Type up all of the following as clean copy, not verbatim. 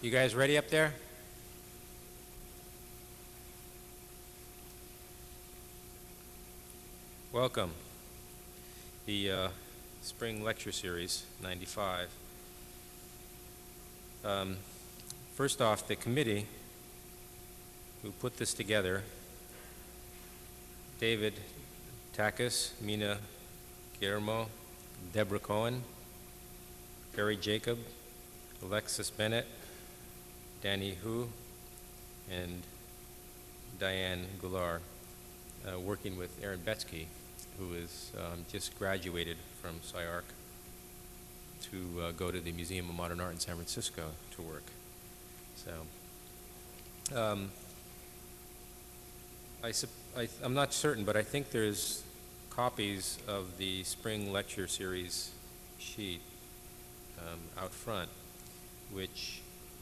You guys ready up there? Welcome. The Spring Lecture Series, 95. First off, the committee who put this together, David Takis, Mina Guillermo, Deborah Cohen, Barry Jacob, Alexis Bennett, Danny Hu, and Diane Goulart, working with Aaron Betsky, who is just graduated from SCI-Arc to go to the Museum of Modern Art in San Francisco to work. So I'm not certain, but I think there's copies of the Spring Lecture Series sheet out front, which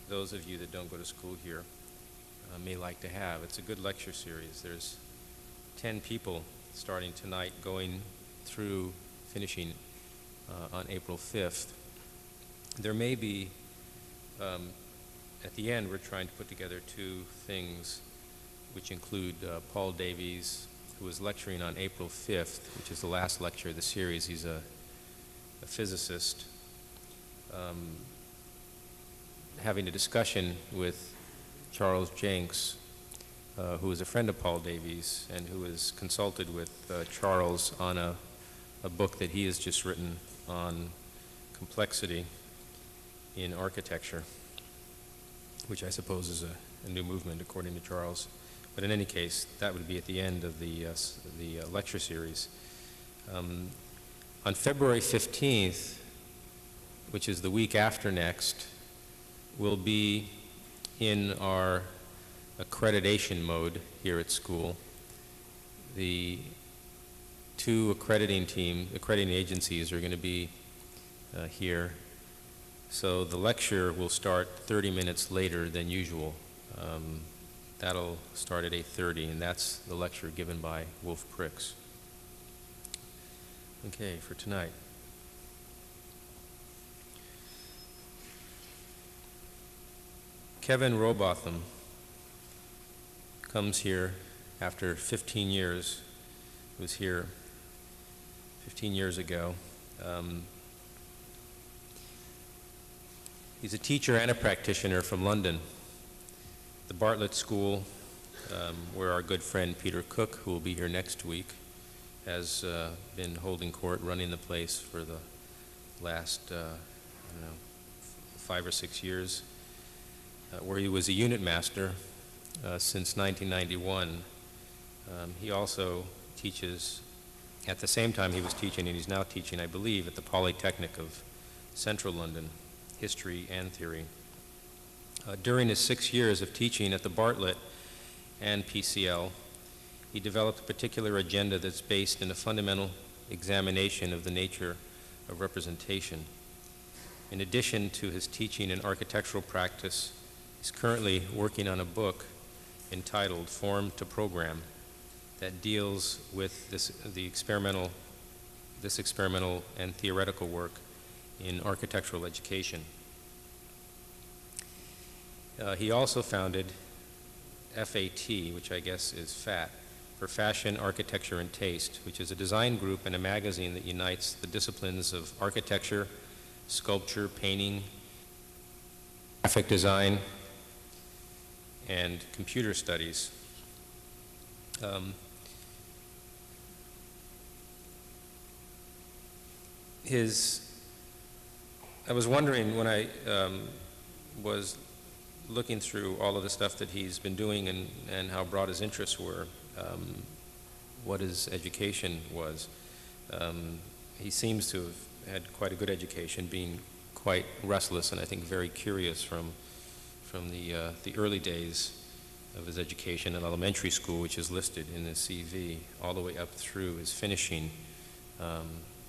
those of you that don't go to school here may like to have. It's a good lecture series. There's 10 people starting tonight, going through finishing on April 5th. There may be, at the end, we're trying to put together two things, which include Paul Davies, who is lecturing on April 5th, which is the last lecture of the series. He's a physicist, having a discussion with Charles Jenks, who is a friend of Paul Davies and who has consulted with Charles on a book that he has just written on complexity in architecture, which I suppose is a new movement according to Charles. But in any case, that would be at the end of the lecture series. On February 15th, which is the week after next, we'll be in our accreditation mode here at school. The two accrediting agencies are going to be here. So the lecture will start 30 minutes later than usual. That'll start at 8:30, and that's the lecture given by Wolf Pricks. Okay, for tonight. Kevin Rhowbotham comes here after 15 years. He was here 15 years ago. He's a teacher and a practitioner from London. The Bartlett School, where our good friend Peter Cook, who will be here next week, has been holding court, running the place for the last, 5 or 6 years, where he was a unit master since 1991. He also teaches, at the same time he was teaching, and he's now teaching, I believe, at the Polytechnic of Central London, history and theory. During his 6 years of teaching at the Bartlett and PCL, he developed a particular agenda that's based in a fundamental examination of the nature of representation. In addition to his teaching and architectural practice, he's currently working on a book entitled Form to Program that deals with this experimental and theoretical work in architectural education. He also founded FAT, which I guess is FAT, for Fashion, Architecture, and Taste, which is a design group and a magazine that unites the disciplines of architecture, sculpture, painting, graphic design, and computer studies. I was wondering when I was looking through all of the stuff that he's been doing and how broad his interests were, what his education was. He seems to have had quite a good education, being quite restless and I think very curious from the early days of his education at elementary school, which is listed in his CV, all the way up through his finishing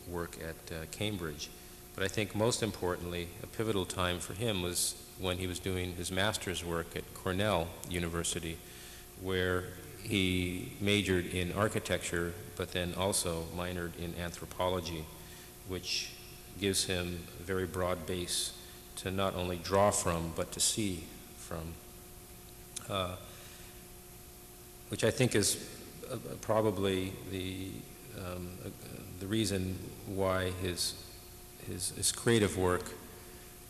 work at Cambridge. But I think most importantly, a pivotal time for him was when he was doing his master's work at Cornell University, where he majored in architecture, but then also minored in anthropology, which gives him a very broad base to not only draw from, but to see from, which I think is probably the reason why his creative work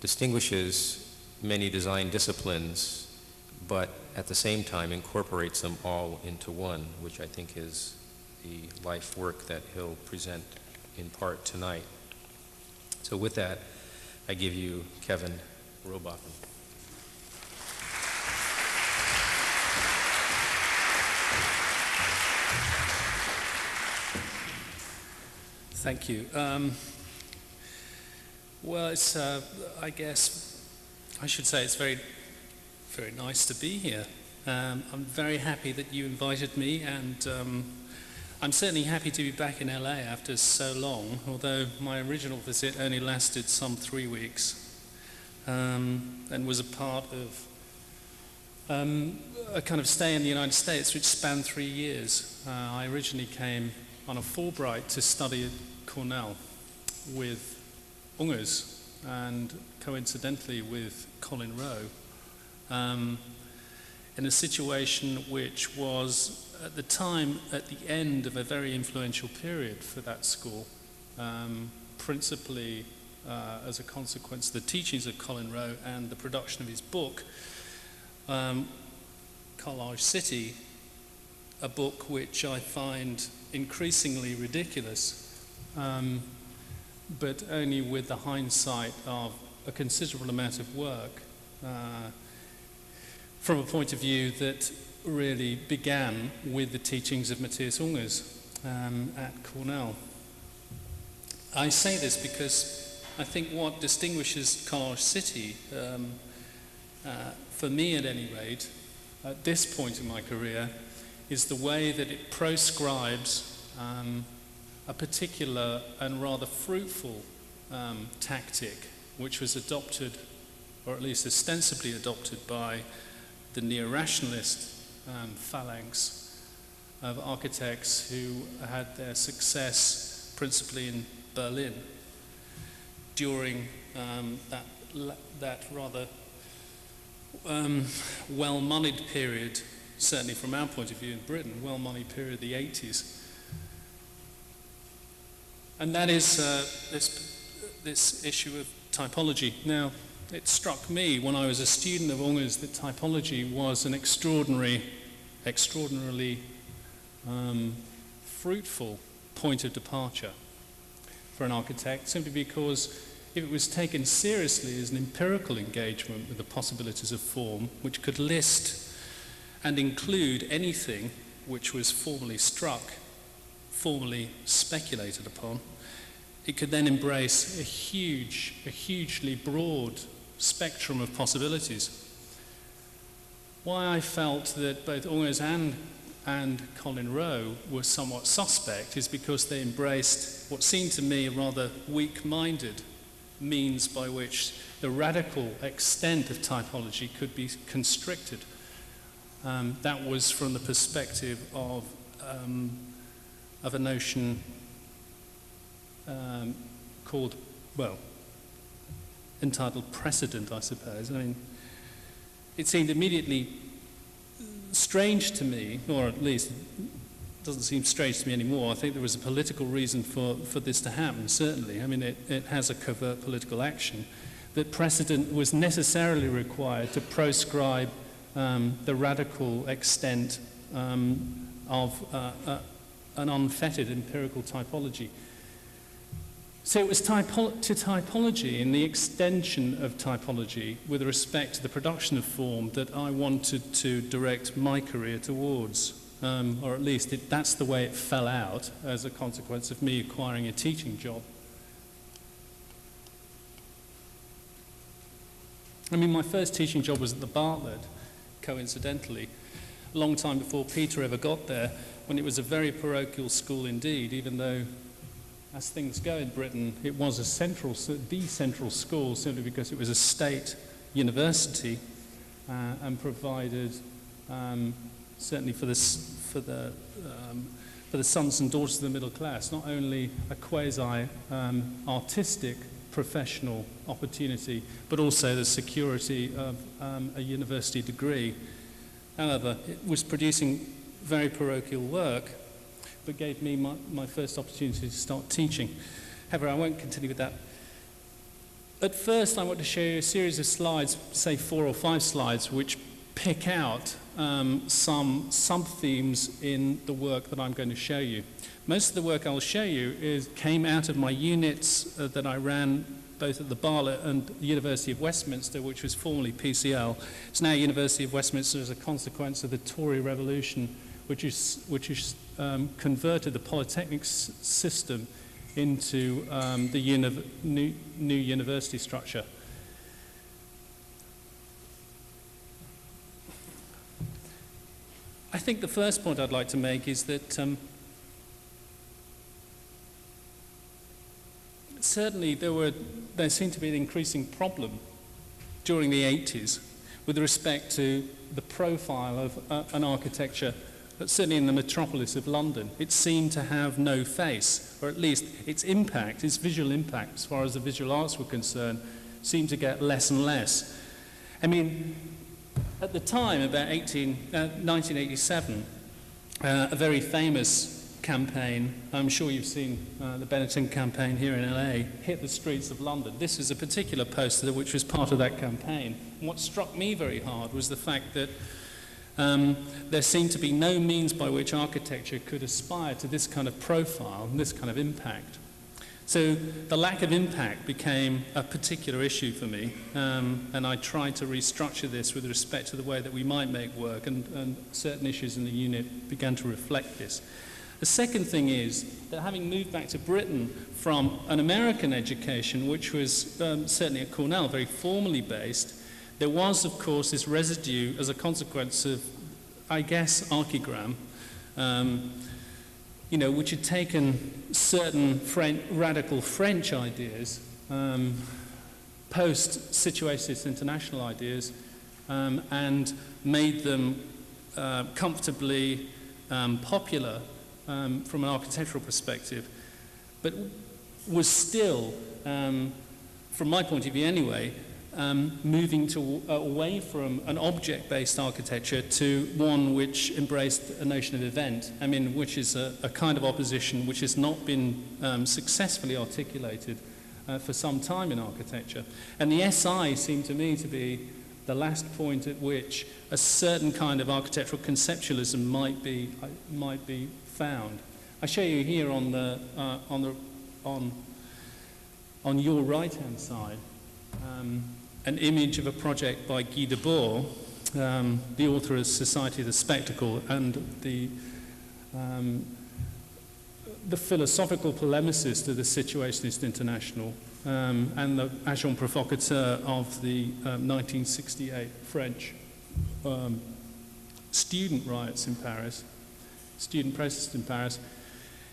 distinguishes many design disciplines, but at the same time incorporates them all into one, which I think is the life work that he'll present in part tonight. So with that, I give you Kevin Rhowbotham. Thank you. Well, it's, I guess, I should say it's very, very nice to be here. I'm very happy that you invited me, and I'm certainly happy to be back in LA after so long, although my original visit only lasted some 3 weeks, and was a part of a kind of stay in the United States which spanned 3 years. I originally came on a Fulbright to study at Cornell with Ungers and coincidentally with Colin Rowe, in a situation which was at the time at the end of a very influential period for that school, principally as a consequence of the teachings of Colin Rowe and the production of his book, Collage City, a book which I find increasingly ridiculous, but only with the hindsight of a considerable amount of work from a point of view that really began with the teachings of Matthias Ungers at Cornell. I say this because I think what distinguishes Collage City, for me at any rate, at this point in my career, is the way that it proscribes a particular and rather fruitful tactic which was adopted, or at least ostensibly adopted, by the neo-rationalist phalanx of architects who had their success principally in Berlin during that rather well-moneyed period, certainly from our point of view in Britain, well-moneyed period of the 80s. And that is this issue of typology. Now, it struck me when I was a student of Ungers that typology was an extraordinarily fruitful point of departure for an architect, simply because if it was taken seriously as an empirical engagement with the possibilities of form, which could list and include anything which was formally struck, formally speculated upon, it could then embrace a hugely broad spectrum of possibilities. Why I felt that both Ungers and Colin Rowe were somewhat suspect is because they embraced what seemed to me a rather weak-minded means by which the radical extent of typology could be constricted. That was from the perspective of a notion called, well, entitled precedent, I suppose. I mean, it seemed immediately strange to me, or at least it doesn't seem strange to me anymore. I think there was a political reason for this to happen, certainly. I mean, it has a covert political action, that precedent was necessarily required to proscribe the radical extent of an unfettered empirical typology. So it was to typology and the extension of typology with respect to the production of form that I wanted to direct my career towards, or at least that's the way it fell out as a consequence of me acquiring a teaching job. I mean, my first teaching job was at the Bartlett, coincidentally, a long time before Peter ever got there, when it was a very parochial school indeed, even though, as things go in Britain, it was the central school simply because it was a state university and provided, certainly for the sons and daughters of the middle class, not only a quasi-artistic professional opportunity, but also the security of a university degree. However, it was producing very parochial work, but gave me my first opportunity to start teaching. However, I won't continue with that. At first, I want to show you a series of slides, say 4 or 5 slides, which pick out some sub-themes in the work that I'm going to show you. Most of the work I'll show you came out of my units that I ran both at the Bartlett and the University of Westminster, which was formerly PCL. It's now University of Westminster as a consequence of the Tory Revolution, which is converted the Polytechnic system into the new university structure. I think the first point I'd like to make is that certainly there seemed to be an increasing problem during the 80s with respect to the profile of an architecture, certainly in the metropolis of London. It seemed to have no face, or at least its impact, its visual impact, as far as the visual arts were concerned, seemed to get less and less. I mean, at the time, about 1987, a very famous campaign, I'm sure you've seen the Benetton campaign here in LA, hit the streets of London. This is a particular poster which was part of that campaign. And what struck me very hard was the fact that there seemed to be no means by which architecture could aspire to this kind of profile and this kind of impact. So the lack of impact became a particular issue for me, and I tried to restructure this with respect to the way that we might make work, and certain issues in the unit began to reflect this. The second thing is that having moved back to Britain from an American education, which was certainly at Cornell, very formally based, there was, of course, this residue as a consequence of, I guess, archigram, which had taken certain radical French ideas, post-situationist international ideas, and made them comfortably popular from an architectural perspective, but was still, from my point of view anyway, moving away from an object-based architecture to one which embraced a notion of event, which is a kind of opposition which has not been successfully articulated for some time in architecture. And the SI seemed to me to be the last point at which a certain kind of architectural conceptualism might be found. I show you here on your right-hand side an image of a project by Guy Debord, the author of Society of the Spectacle, and the philosophical polemicist of the Situationist International, and the agent provocateur of the 1968 French student riots in Paris, student protests in Paris.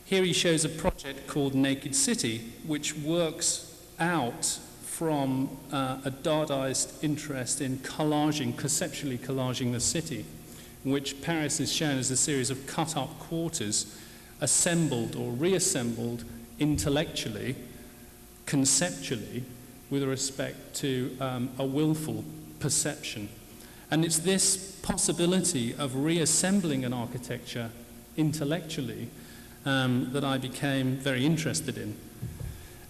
Here he shows a project called Naked City, which works out from a Dadaist interest in conceptually collaging the city, in which Paris is shown as a series of cut-up quarters, assembled or reassembled intellectually, conceptually, with respect to a willful perception. And it's this possibility of reassembling an architecture intellectually that I became very interested in.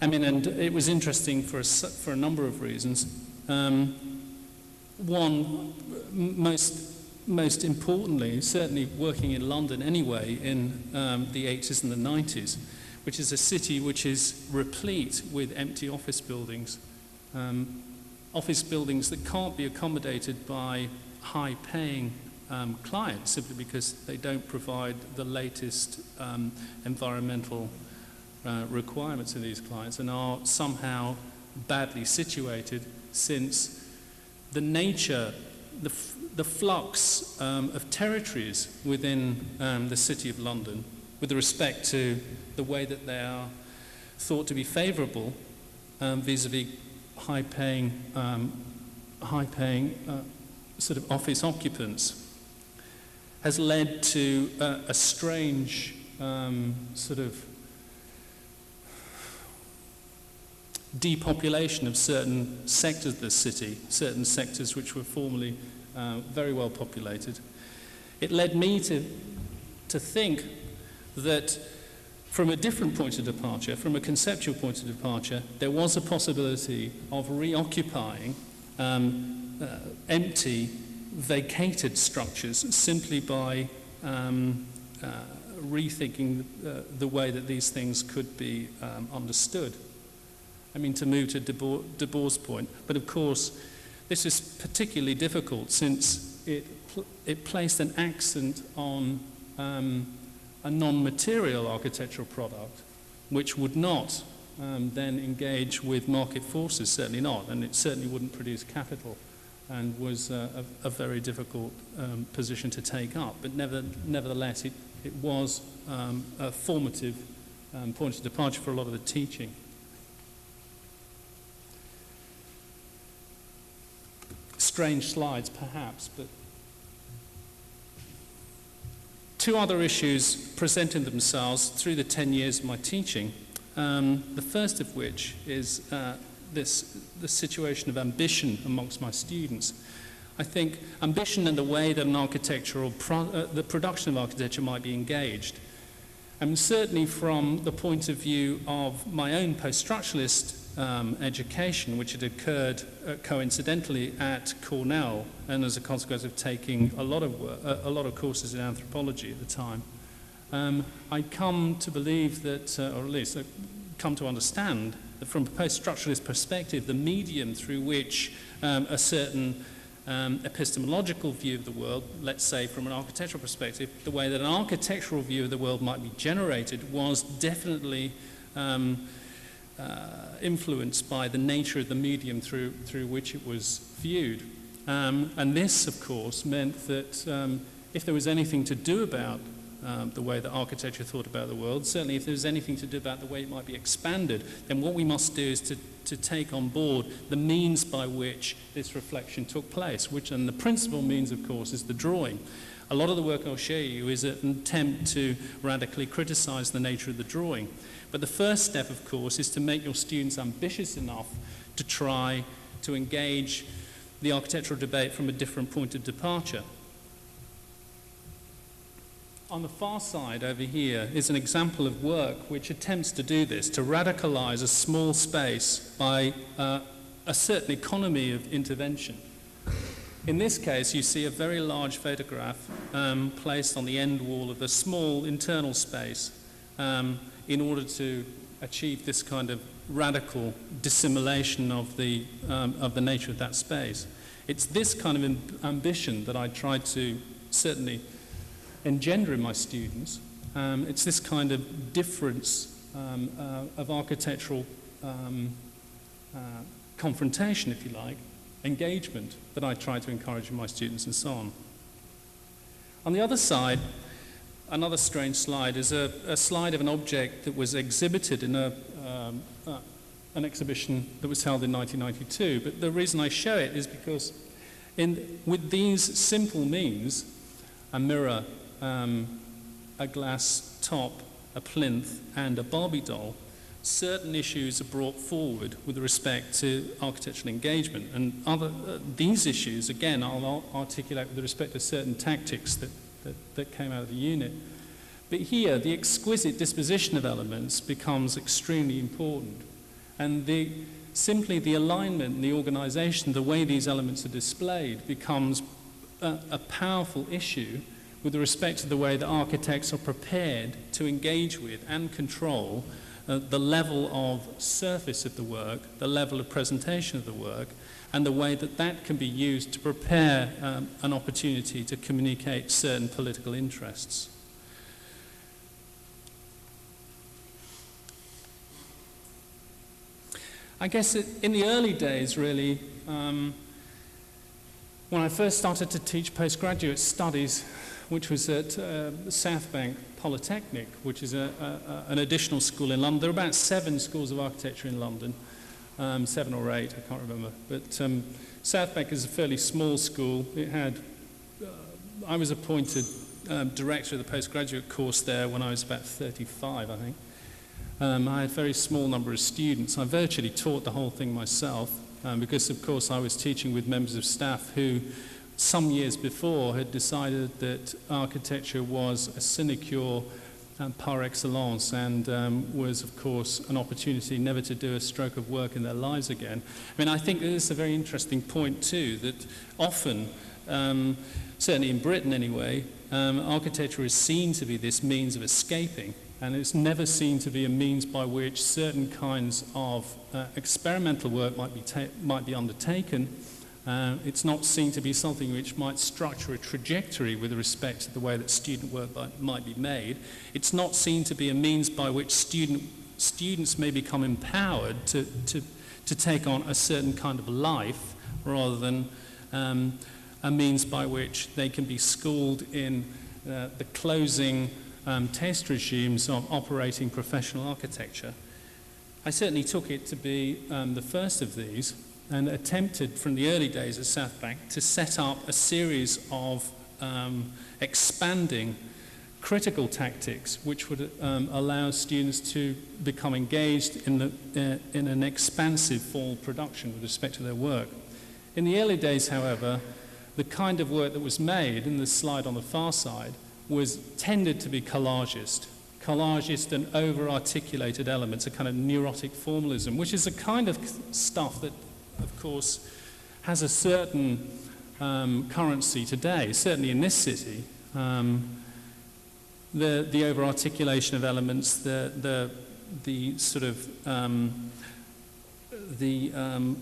And it was interesting for a number of reasons. One, most importantly, certainly working in London anyway in the 80s and the 90s, which is a city which is replete with empty office buildings that can't be accommodated by high-paying clients simply because they don't provide the latest environmental requirements of these clients, and are somehow badly situated, since the nature, the flux of territories within the City of London with respect to the way that they are thought to be favourable vis-a-vis high-paying sort of office occupants, has led to a strange sort of depopulation of certain sectors of the city, certain sectors which were formerly very well populated. It led me to think that from a different point of departure, from a conceptual point of departure, there was a possibility of reoccupying empty, vacated structures simply by rethinking the way that these things could be understood. I mean, to move to De Boer's point, but of course, this is particularly difficult since it placed an accent on a non-material architectural product, which would not then engage with market forces, certainly not, and it certainly wouldn't produce capital, and was a very difficult position to take up. But nevertheless, it was a formative point of departure for a lot of the teaching. Strange slides, perhaps, but two other issues presented themselves through the 10 years of my teaching. The first of which is the situation of ambition amongst my students. I think ambition and the way that an architectural the production of architecture might be engaged. And certainly from the point of view of my own post-structuralist education, which had occurred coincidentally at Cornell, and as a consequence of taking a lot of courses in anthropology at the time, I come to believe that, or at least come to understand that from a post-structuralist perspective, the medium through which a certain epistemological view of the world, let's say from an architectural perspective, the way that an architectural view of the world might be generated was definitely influenced by the nature of the medium through which it was viewed. And this, of course, meant that if there was anything to do about the way that architecture thought about the world, certainly if there was anything to do about the way it might be expanded, then what we must do is to take on board the means by which this reflection took place, and the principal means, of course, is the drawing. A lot of the work I'll show you is an attempt to radically criticize the nature of the drawing. But the first step, of course, is to make your students ambitious enough to try to engage the architectural debate from a different point of departure. On the far side over here is an example of work which attempts to do this, to radicalize a small space by a certain economy of intervention. In this case, you see a very large photograph placed on the end wall of a small internal space in order to achieve this kind of radical dissimulation of the nature of that space. It's this kind of ambition that I try to certainly engender in my students. It's this kind of difference of architectural confrontation, if you like, engagement that I try to encourage in my students and so on. On the other side, another strange slide is a slide of an object that was exhibited in an exhibition that was held in 1992. But the reason I show it is because with these simple means, a mirror, a glass top, a plinth, and a Barbie doll, certain issues are brought forward with respect to architectural engagement. And these issues, again, I'll articulate with respect to certain tactics that came out of the unit. But here, the exquisite disposition of elements becomes extremely important. And simply the alignment and the organization, the way these elements are displayed, becomes a powerful issue with respect to the way that architects are prepared to engage with and control the level of surface of the work, the level of presentation of the work, and the way that that can be used to prepare an opportunity to communicate certain political interests. I guess in the early days, really, when I first started to teach postgraduate studies, which was at South Bank Polytechnic, which is an additional school in London. There are about 7 schools of architecture in London, 7 or 8, I can't remember. But South Bank is a fairly small school. It had, I was appointed director of the postgraduate course there when I was about 35, I think. I had a very small number of students. I virtually taught the whole thing myself because, of course, I was teaching with members of staff who, some years before, had decided that architecture was a sinecure par excellence and was, of course, an opportunity never to do a stroke of work in their lives again. I mean, I think this is a very interesting point, too, that often, certainly in Britain anyway, architecture is seen to be this means of escaping, and it's never seen to be a means by which certain kinds of experimental work might be undertaken. It's not seen to be something which might structure a trajectory with respect to the way that student work might be made. It's not seen to be a means by which students may become empowered to take on a certain kind of life, rather than a means by which they can be schooled in the closing test regimes of operating professional architecture. I certainly took it to be the first of these, and attempted from the early days at Southbank to set up a series of expanding critical tactics which would allow students to become engaged in an expansive formal production with respect to their work. In the early days, however, the kind of work that was made, in the slide on the far side, tended to be collagist and over-articulated elements, a kind of neurotic formalism, which is a kind of stuff that, of course, has a certain currency today, certainly in this city. The over-articulation of elements, the sort of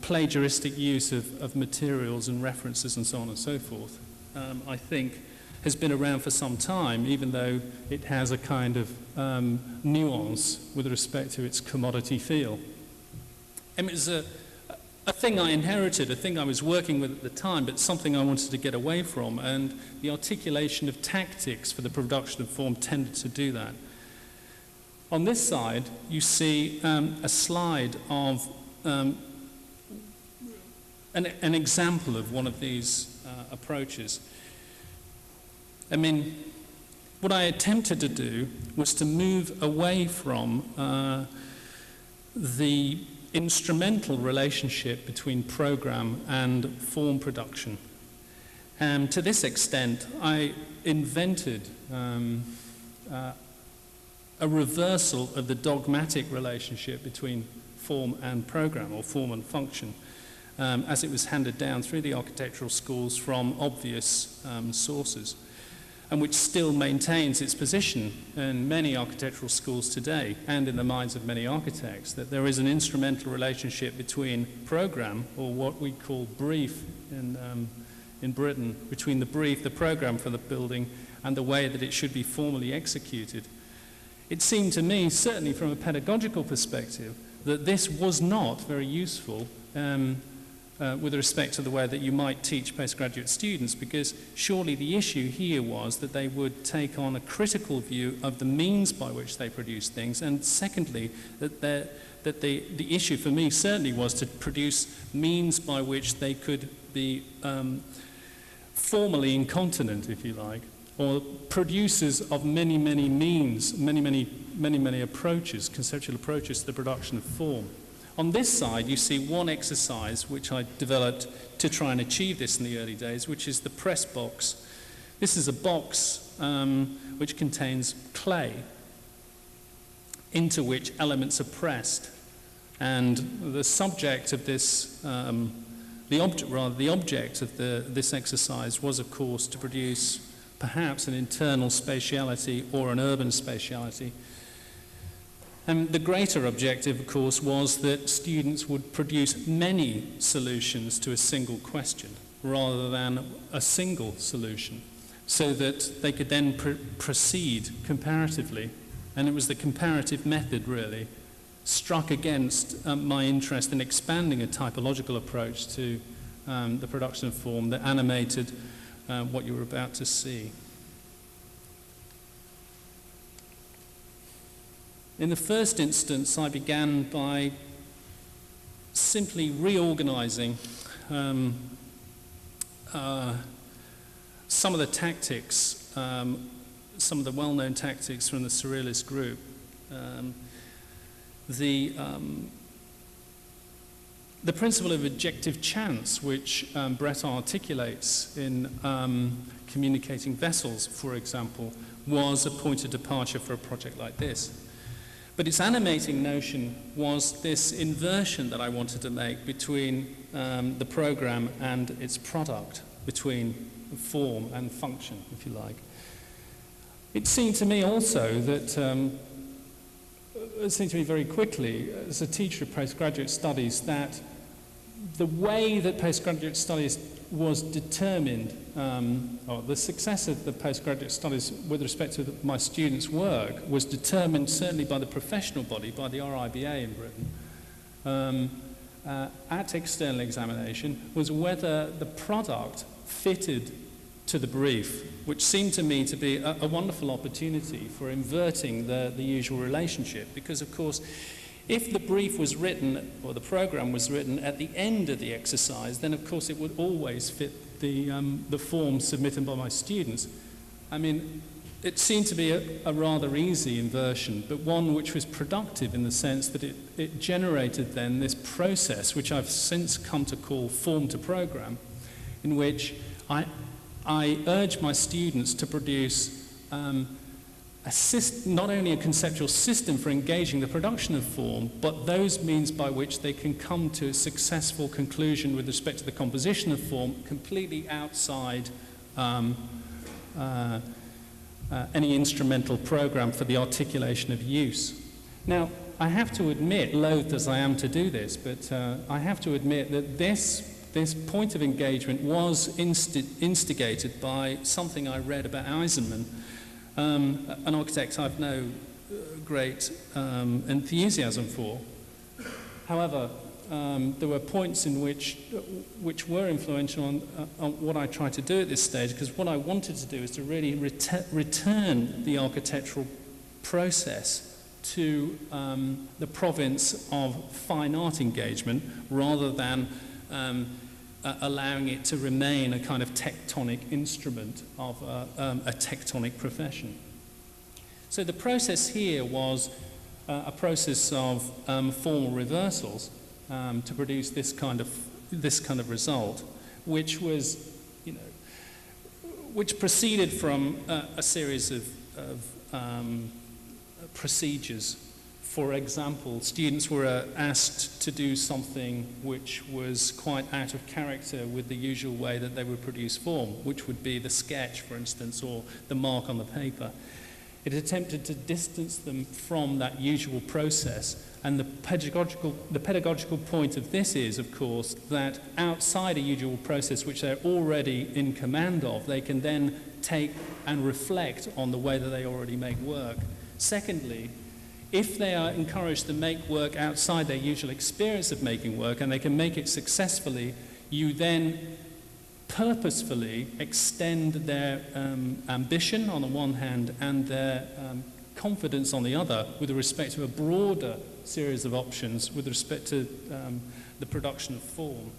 plagiaristic use of materials and references and so on and so forth, I think has been around for some time, even though it has a kind of nuance with respect to its commodity feel. I mean, it was a thing I inherited, a thing I was working with at the time, but something I wanted to get away from, and the articulation of tactics for the production of form tended to do that. On this side, you see a slide of an example of one of these approaches. I mean, what I attempted to do was to move away from the instrumental relationship between program and form production. To this extent, I invented a reversal of the dogmatic relationship between form and program, or form and function, as it was handed down through the architectural schools from obvious sources, and which still maintains its position in many architectural schools today, and in the minds of many architects, that there is an instrumental relationship between program, or what we call brief in Britain, between the brief, the program for the building, and the way that it should be formally executed. It seemed to me, certainly from a pedagogical perspective, that this was not very useful with respect to the way that you might teach postgraduate students, because surely the issue here was that they would take on a critical view of the means by which they produce things, and secondly, that the issue for me certainly was to produce means by which they could be formally incontinent, if you like, or producers of many, many means, many approaches, conceptual approaches to the production of form. On this side, you see one exercise which I developed to try and achieve this in the early days, which is the press box. This is a box which contains clay into which elements are pressed. And the subject of this, the object of this exercise was, of course, to produce perhaps an internal spatiality or an urban spatiality. And the greater objective, of course, was that students would produce many solutions to a single question rather than a single solution, so that they could then proceed comparatively. And it was the comparative method, really, struck against my interest in expanding a typological approach to the production of form that animated what you were about to see. In the first instance, I began by simply reorganizing some of the tactics, some of the well-known tactics from the Surrealist group. the principle of objective chance, which Brett articulates in Communicating Vessels, for example, was a point of departure for a project like this. But its animating notion was this inversion that I wanted to make between the program and its product, between form and function, if you like. It seemed to me also that, it seemed to me very quickly, as a teacher of postgraduate studies, that the way that postgraduate studies was determined, or the success of the postgraduate studies with respect to my students' work was determined certainly by the professional body, by the RIBA in Britain, at external examination, was whether the product fitted to the brief, which seemed to me to be a wonderful opportunity for inverting the usual relationship, because of course if the brief was written, or the program was written at the end of the exercise, then of course it would always fit the form submitted by my students. I mean, it seemed to be a rather easy inversion, but one which was productive in the sense that it generated then this process, which I've since come to call form to program, in which I urge my students to produce not only a conceptual system for engaging the production of form, but those means by which they can come to a successful conclusion with respect to the composition of form, completely outside any instrumental program for the articulation of use. Now, I have to admit, loath as I am to do this, but I have to admit that this point of engagement was instigated by something I read about Eisenman, an architect I've no great enthusiasm for. However, there were points in which were influential on what I tried to do at this stage, because what I wanted to do is to really return the architectural process to the province of fine art engagement, rather than allowing it to remain a kind of tectonic instrument of a tectonic profession. So the process here was a process of formal reversals to produce this kind of result, which was, which proceeded from a series of procedures. For example, students were asked to do something which was quite out of character with the usual way that they would produce form, which would be the sketch, for instance, or the mark on the paper. It attempted to distance them from that usual process, and the pedagogical point of this is, of course, that outside a usual process which they're already in command of, they can then take and reflect on the way that they already make work. Secondly, if they are encouraged to make work outside their usual experience of making work, and they can make it successfully, you then purposefully extend their ambition on the one hand and their confidence on the other with respect to a broader series of options with respect to the production of form.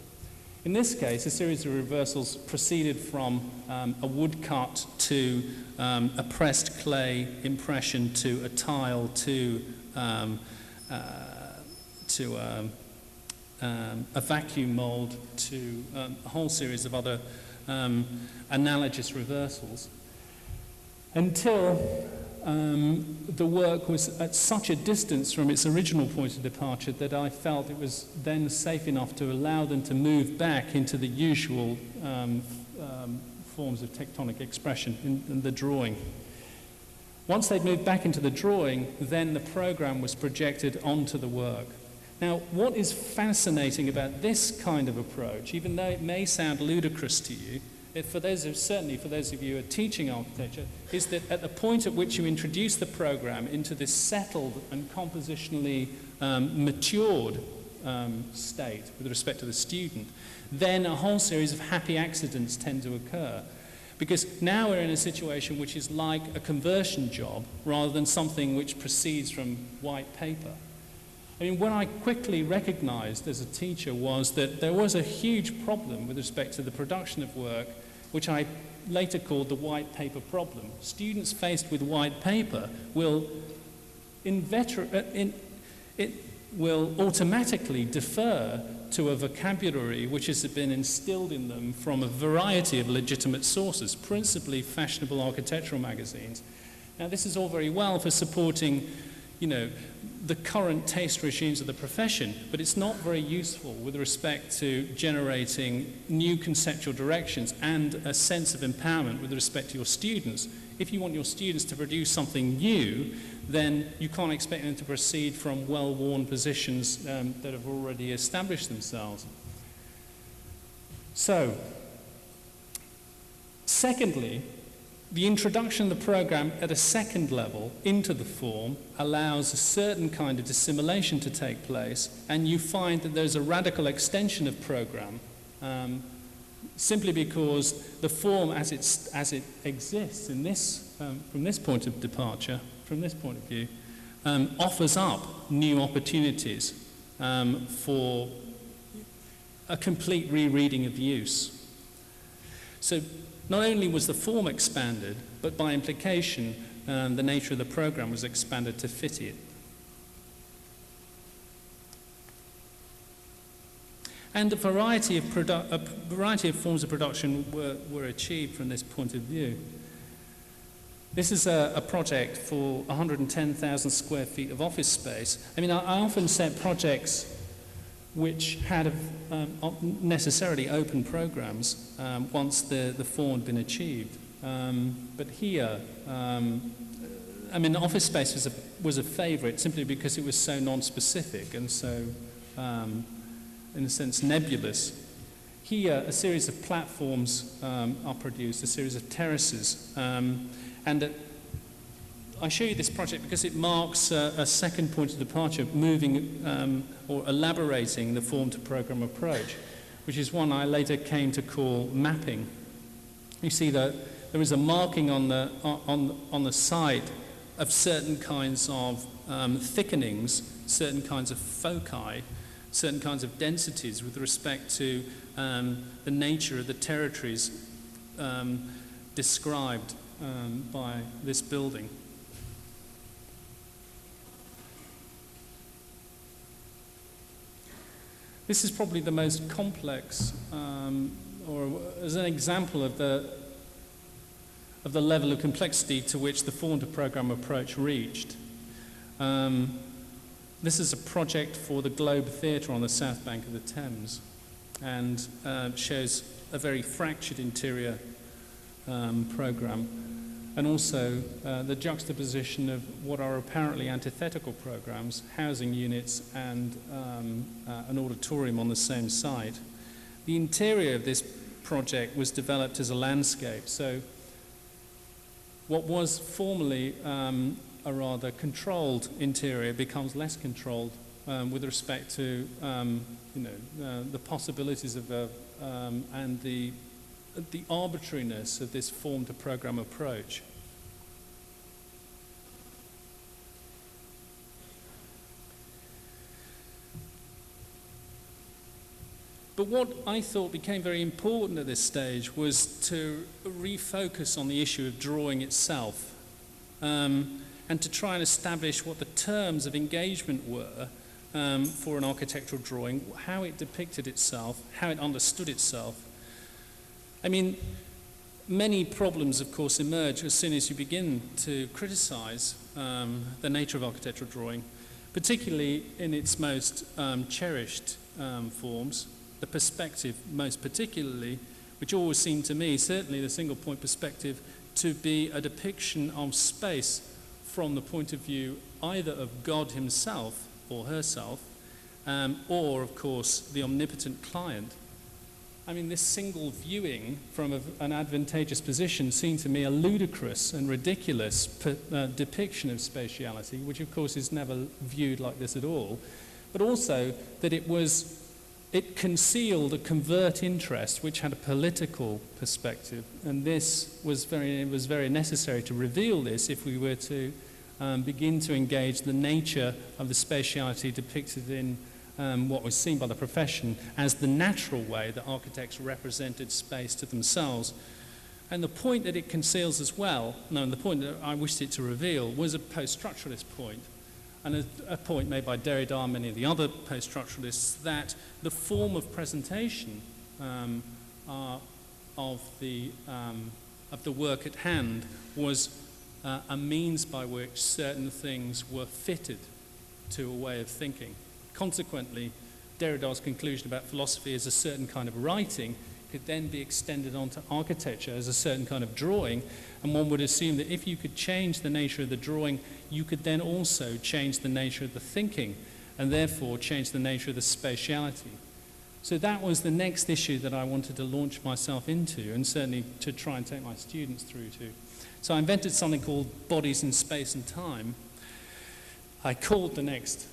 In this case, a series of reversals proceeded from a woodcut to a pressed clay impression to a tile to a vacuum mold to a whole series of other analogous reversals, until the work was at such a distance from its original point of departure that I felt it was then safe enough to allow them to move back into the usual forms of tectonic expression in the drawing. Once they'd moved back into the drawing, then the program was projected onto the work. Now, what is fascinating about this kind of approach, even though it may sound ludicrous to you, certainly for those of you who are teaching architecture, is that at the point at which you introduce the program into this settled and compositionally matured state with respect to the student, then a whole series of happy accidents tend to occur. Because now we're in a situation which is like a conversion job rather than something which proceeds from white paper. I mean, what I quickly recognized as a teacher was that there was a huge problem with respect to the production of work, which I later called the white paper problem. Students faced with white paper will it will automatically defer to a vocabulary which has been instilled in them from a variety of legitimate sources, principally fashionable architectural magazines. Now, this is all very well for supporting, the current taste regimes of the profession, but it's not very useful with respect to generating new conceptual directions and a sense of empowerment with respect to your students. If you want your students to produce something new, then you can't expect them to proceed from well-worn positions that have already established themselves. So, secondly, the introduction of the program at a second level into the form allows a certain kind of dissimulation to take place, and you find that there's a radical extension of program simply because the form as it exists in this, from this point of departure, from this point of view, offers up new opportunities for a complete rereading of use. So not only was the form expanded, but by implication, the nature of the program was expanded to fit it. And a variety of forms of production were achieved from this point of view. This is a project for 110,000 square feet of office space. I mean, I often set projects which had necessarily open programs once the form had been achieved. But here, I mean, office space was a favourite simply because it was so non-specific and so, in a sense, nebulous. Here, a series of platforms are produced, a series of terraces. And I show you this project because it marks a second point of departure, moving or elaborating the form to program approach, which is one I later came to call mapping. You see that there is a marking on the side of certain kinds of thickenings, certain kinds of foci, certain kinds of densities with respect to the nature of the territories described by this building. This is probably the most complex, or as an example of the level of complexity to which the form to program approach reached. This is a project for the Globe Theatre on the south bank of the Thames, and shows a very fractured interior program, and also the juxtaposition of what are apparently antithetical programs, housing units and an auditorium on the same site. The interior of this project was developed as a landscape, so what was formerly a rather controlled interior becomes less controlled with respect to the possibilities of and the arbitrariness of this form to program approach. But what I thought became very important at this stage was to refocus on the issue of drawing itself, and to try and establish what the terms of engagement were for an architectural drawing, how it depicted itself, how it understood itself. I mean, many problems, of course, emerge as soon as you begin to criticize the nature of architectural drawing, particularly in its most cherished forms, the perspective most particularly, which always seemed to me, certainly the single point perspective, to be a depiction of space from the point of view either of God himself or herself, or, of course, the omnipotent client. I mean, this single viewing from an advantageous position seemed to me a ludicrous and ridiculous depiction of spatiality, which, of course, is never viewed like this at all, but also that it concealed a covert interest which had a political perspective, and this was very necessary to reveal this if we were to begin to engage the nature of the spatiality depicted in what was seen by the profession as the natural way that architects represented space to themselves. And the point that it conceals as well, the point that I wished it to reveal, was a post-structuralist point. and a point made by Derrida and many of the other post-structuralists, that the form of presentation of the work at hand was a means by which certain things were fitted to a way of thinking. Consequently, Derrida's conclusion about philosophy as a certain kind of writing could then be extended onto architecture as a certain kind of drawing, and one would assume that if you could change the nature of the drawing, you could then also change the nature of the thinking, and therefore change the nature of the spatiality. So that was the next issue that I wanted to launch myself into, and certainly to try and take my students through to. So I invented something called bodies in space and time. I called the next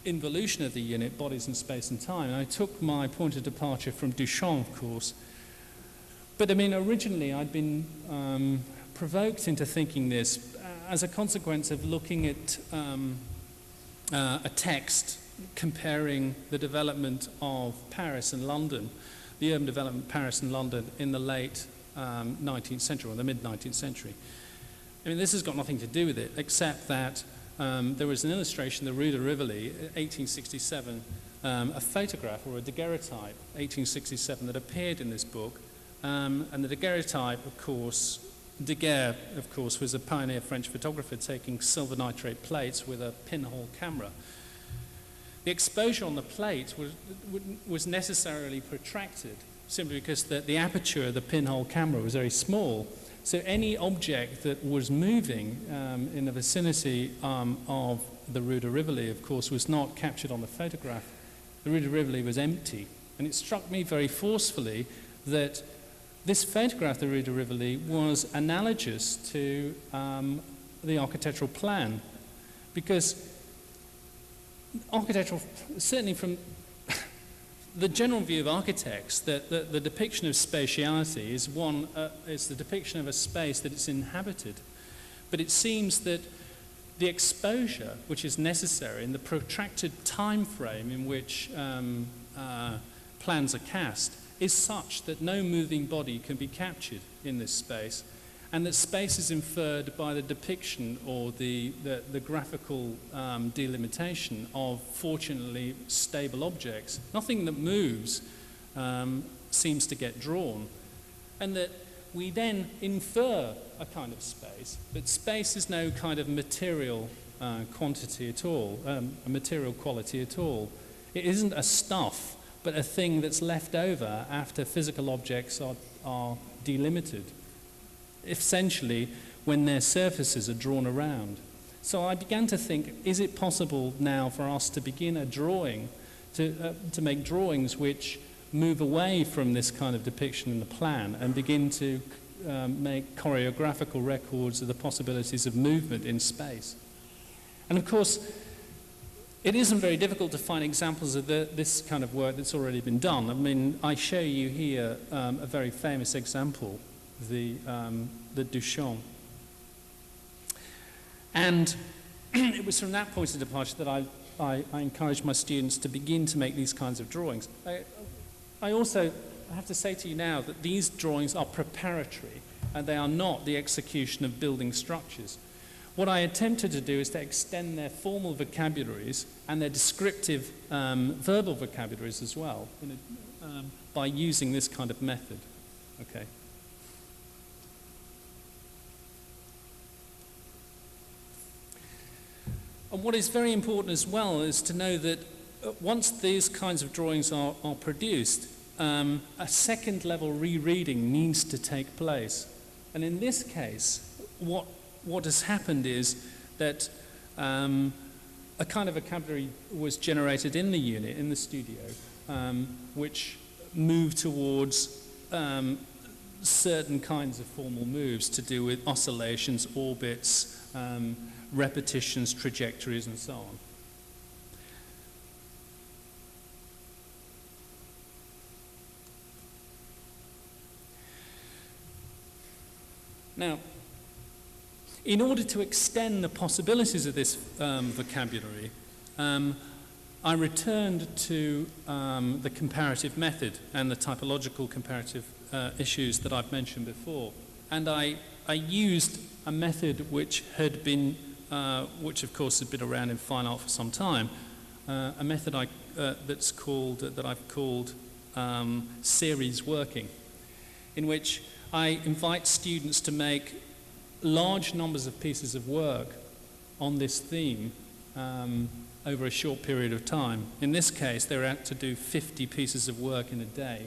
involution of the unit bodies in space and time, and I took my point of departure from Duchamp, of course. But I mean, originally I'd been provoked into thinking this as a consequence of looking at a text comparing the development of Paris and London, the urban development of Paris and London in the late 19th century, or the mid-19th century. I mean, this has got nothing to do with it, except that there was an illustration, the Rue de Rivoli, 1867, a photograph or a daguerreotype, 1867, that appeared in this book. And the daguerreotype, of course, Daguerre, of course, was a pioneer French photographer taking silver nitrate plates with a pinhole camera. The exposure on the plate was necessarily protracted, simply because the aperture of the pinhole camera was very small. So any object that was moving in the vicinity of the Rue de Rivoli, of course, was not captured on the photograph. The Rue de Rivoli was empty. And it struck me very forcefully that this photograph of the Rue de Rivoli was analogous to the architectural plan. Because architectural, certainly from the general view of architects, that the depiction of spatiality is the depiction of a space that is inhabited. But it seems that the exposure which is necessary in the protracted time frame in which plans are cast is such that no moving body can be captured in this space, and that space is inferred by the depiction or the graphical delimitation of fortunately stable objects. Nothing that moves seems to get drawn, and that we then infer a kind of space, but space is no kind of material quantity at all, a material quality at all. It isn't a stuff, but a thing that's left over after physical objects are delimited, essentially when their surfaces are drawn around. So I began to think, is it possible now for us to begin a drawing, to make drawings which move away from this kind of depiction in the plan and begin to make choreographical records of the possibilities of movement in space? And of course, it isn't very difficult to find examples of this kind of work that's already been done. I mean, I show you here a very famous example, the Duchamp. And it was from that point of departure that I encouraged my students to begin to make these kinds of drawings. I also have to say to you now that these drawings are preparatory, and they are not the execution of building structures. What I attempted to do is to extend their formal vocabularies and their descriptive verbal vocabularies as well, by using this kind of method. Okay. And what is very important as well is to know that once these kinds of drawings are produced, a second level rereading needs to take place. And in this case, what has happened is that a kind of vocabulary was generated in the unit, in the studio, which moved towards certain kinds of formal moves to do with oscillations, orbits, repetitions, trajectories, and so on. Now, in order to extend the possibilities of this vocabulary, I returned to the comparative method and the typological comparative issues that I've mentioned before. And I used a method which had been which of course has been around in fine art for some time, a method that I've called series working, in which I invite students to make large numbers of pieces of work on this theme over a short period of time. In this case, they're out to do 50 pieces of work in a day.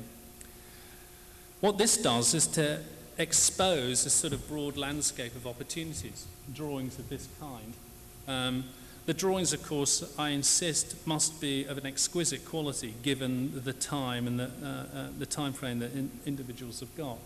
What this does is to expose a sort of broad landscape of opportunities, drawings of this kind. The drawings, of course, I insist, must be of an exquisite quality given the time and the time frame that individuals have got.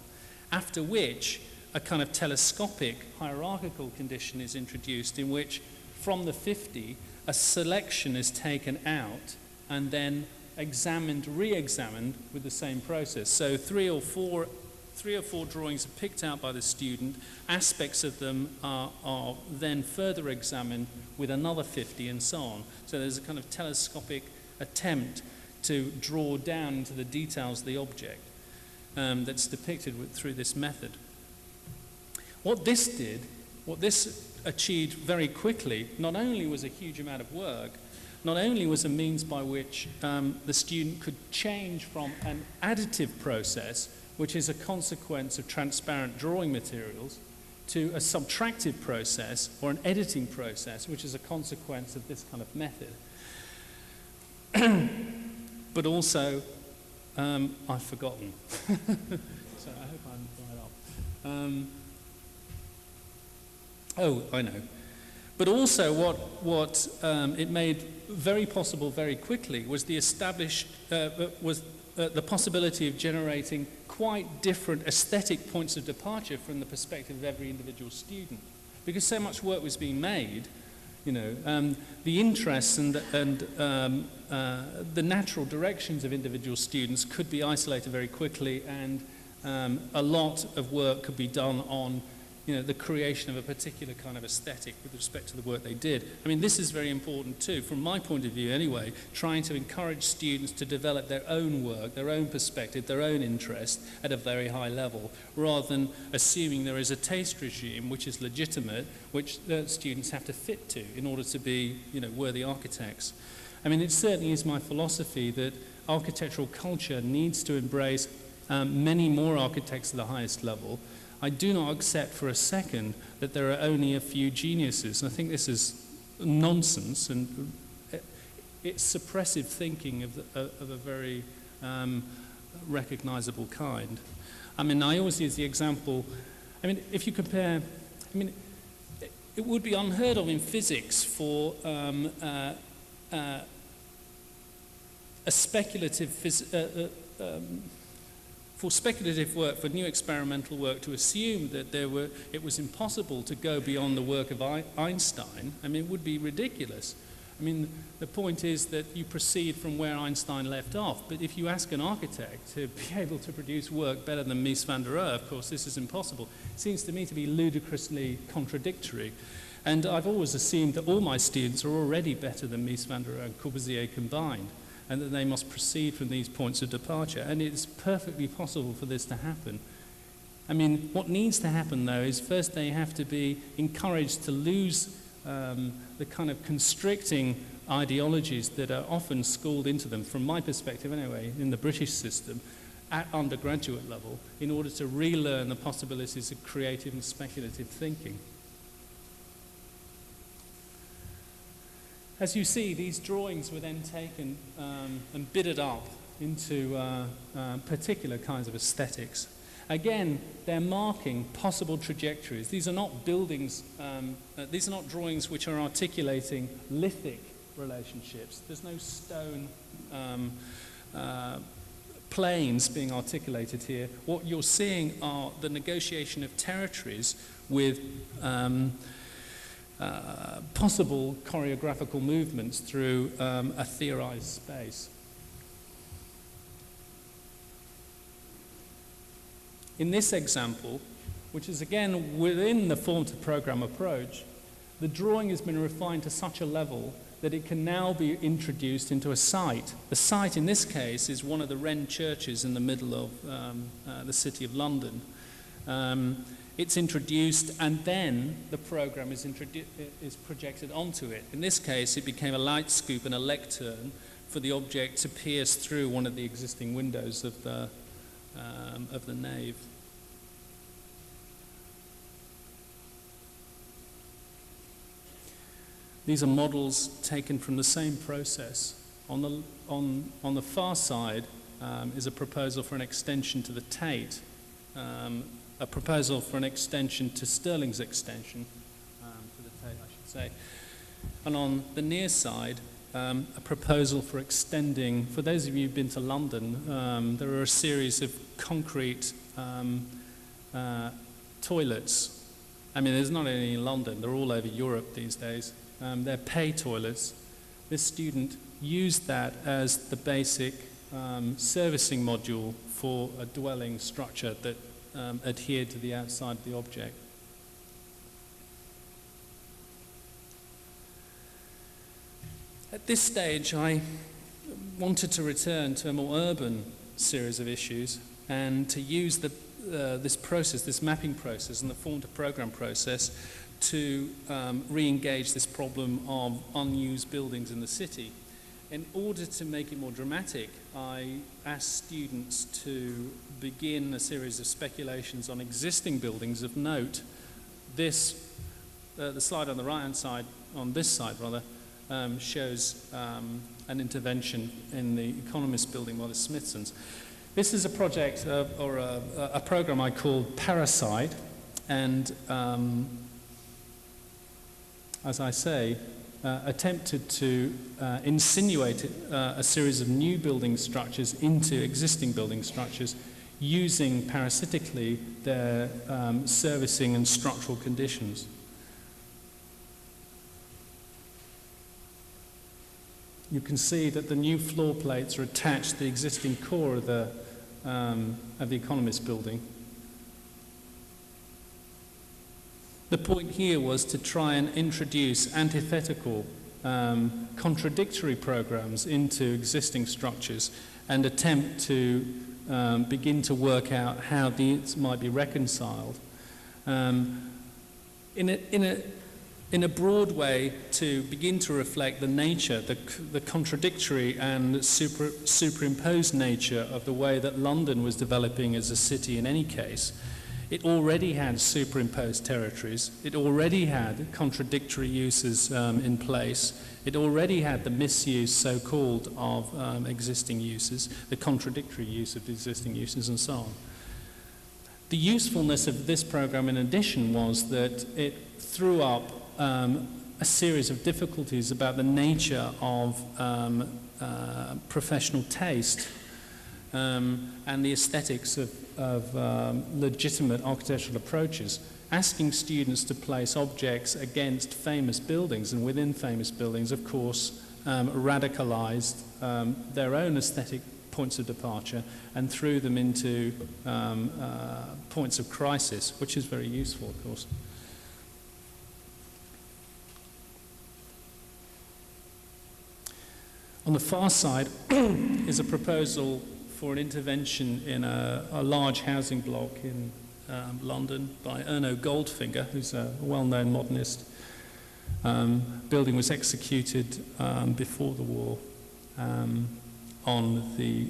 After which, a kind of telescopic hierarchical condition is introduced in which, from the 50, a selection is taken out and then examined, re-examined with the same process. So three or four drawings are picked out by the student, aspects of them are then further examined with another 50 and so on. So there's a kind of telescopic attempt to draw down into the details of the object that's depicted through this method. What this achieved very quickly, not only was a huge amount of work, not only was a means by which the student could change from an additive process, which is a consequence of transparent drawing materials, to a subtractive process or an editing process, which is a consequence of this kind of method. But also, I've forgotten. So I hope I'm right up. Oh, I know. But also what it made very possible very quickly was the possibility of generating quite different aesthetic points of departure from the perspective of every individual student. Because so much work was being made, the interests and the natural directions of individual students could be isolated very quickly, and a lot of work could be done on the creation of a particular kind of aesthetic with respect to the work they did. I mean, this is very important too, from my point of view anyway, trying to encourage students to develop their own work, their own perspective, their own interest at a very high level, rather than assuming there is a taste regime which is legitimate, which the students have to fit to in order to be, worthy architects. I mean, it certainly is my philosophy that architectural culture needs to embrace many more architects at the highest level. I do not accept for a second that there are only a few geniuses. I think this is nonsense, and it's suppressive thinking of a very recognizable kind. I mean, I always use the example, if you compare, it would be unheard of in physics for a speculative for speculative work, for new experimental work, to assume that it was impossible to go beyond the work of Einstein, it would be ridiculous. The point is that you proceed from where Einstein left off, but if you ask an architect to be able to produce work better than Mies van der Rohe, of course, this is impossible. It seems to me to be ludicrously contradictory. And I've always assumed that all my students are already better than Mies van der Rohe and Corbusier combined, and that they must proceed from these points of departure. And it's perfectly possible for this to happen. What needs to happen, though, is first they have to be encouraged to lose the kind of constricting ideologies that are often schooled into them, from my perspective anyway, in the British system, at undergraduate level, in order to relearn the possibilities of creative and speculative thinking. As you see, these drawings were then taken and bidded up into particular kinds of aesthetics. Again, they're marking possible trajectories. These are not buildings, these are not drawings which are articulating lithic relationships. There's no stone planes being articulated here. What you're seeing are the negotiation of territories with possible choreographical movements through a theorized space. In this example, which is again within the form-to-program approach, the drawing has been refined to such a level that it can now be introduced into a site. The site in this case is one of the Wren churches in the middle of the City of London. It's introduced, and then the program is projected onto it. In this case, it became a light scoop and a lectern for the object to pierce through one of the existing windows of the nave. These are models taken from the same process. On the far side is a proposal for an extension to the Tate, a proposal for an extension to Stirling's extension, to the Tate, I should say. And on the near side, a proposal for extending, for those of you who've been to London, there are a series of concrete toilets. I mean, there's not any in London, they're all over Europe these days. They're pay toilets. This student used that as the basic servicing module for a dwelling structure that adhered to the outside of the object. At this stage, I wanted to return to a more urban series of issues and to use this process, this mapping process and the form-to-program process to re-engage this problem of unused buildings in the city. In order to make it more dramatic, I asked students to begin a series of speculations on existing buildings of note. The slide on the right-hand side, on this side rather, shows an intervention in the Economist building by the Smithsons. This is a project or a program I called Parasite, and as I say, attempted to insinuate a series of new building structures into existing building structures using parasitically their servicing and structural conditions. You can see that the new floor plates are attached to the existing core of the Economist building. The point here was to try and introduce antithetical, contradictory programs into existing structures and attempt to begin to work out how these might be reconciled. In a broad way, to begin to reflect the nature, the contradictory and superimposed nature of the way that London was developing as a city in any case. It already had superimposed territories. It already had contradictory uses in place. It already had the misuse, so-called, of existing uses, the contradictory use of existing uses, and so on. The usefulness of this program, in addition, was that it threw up a series of difficulties about the nature of professional taste and the aesthetics of legitimate architectural approaches, asking students to place objects against famous buildings and within famous buildings, of course, radicalized their own aesthetic points of departure and threw them into points of crisis, which is very useful, of course. On the far side is a proposal for an intervention in a large housing block in London by Erno Goldfinger, who's a well-known modernist. Building was executed before the war on the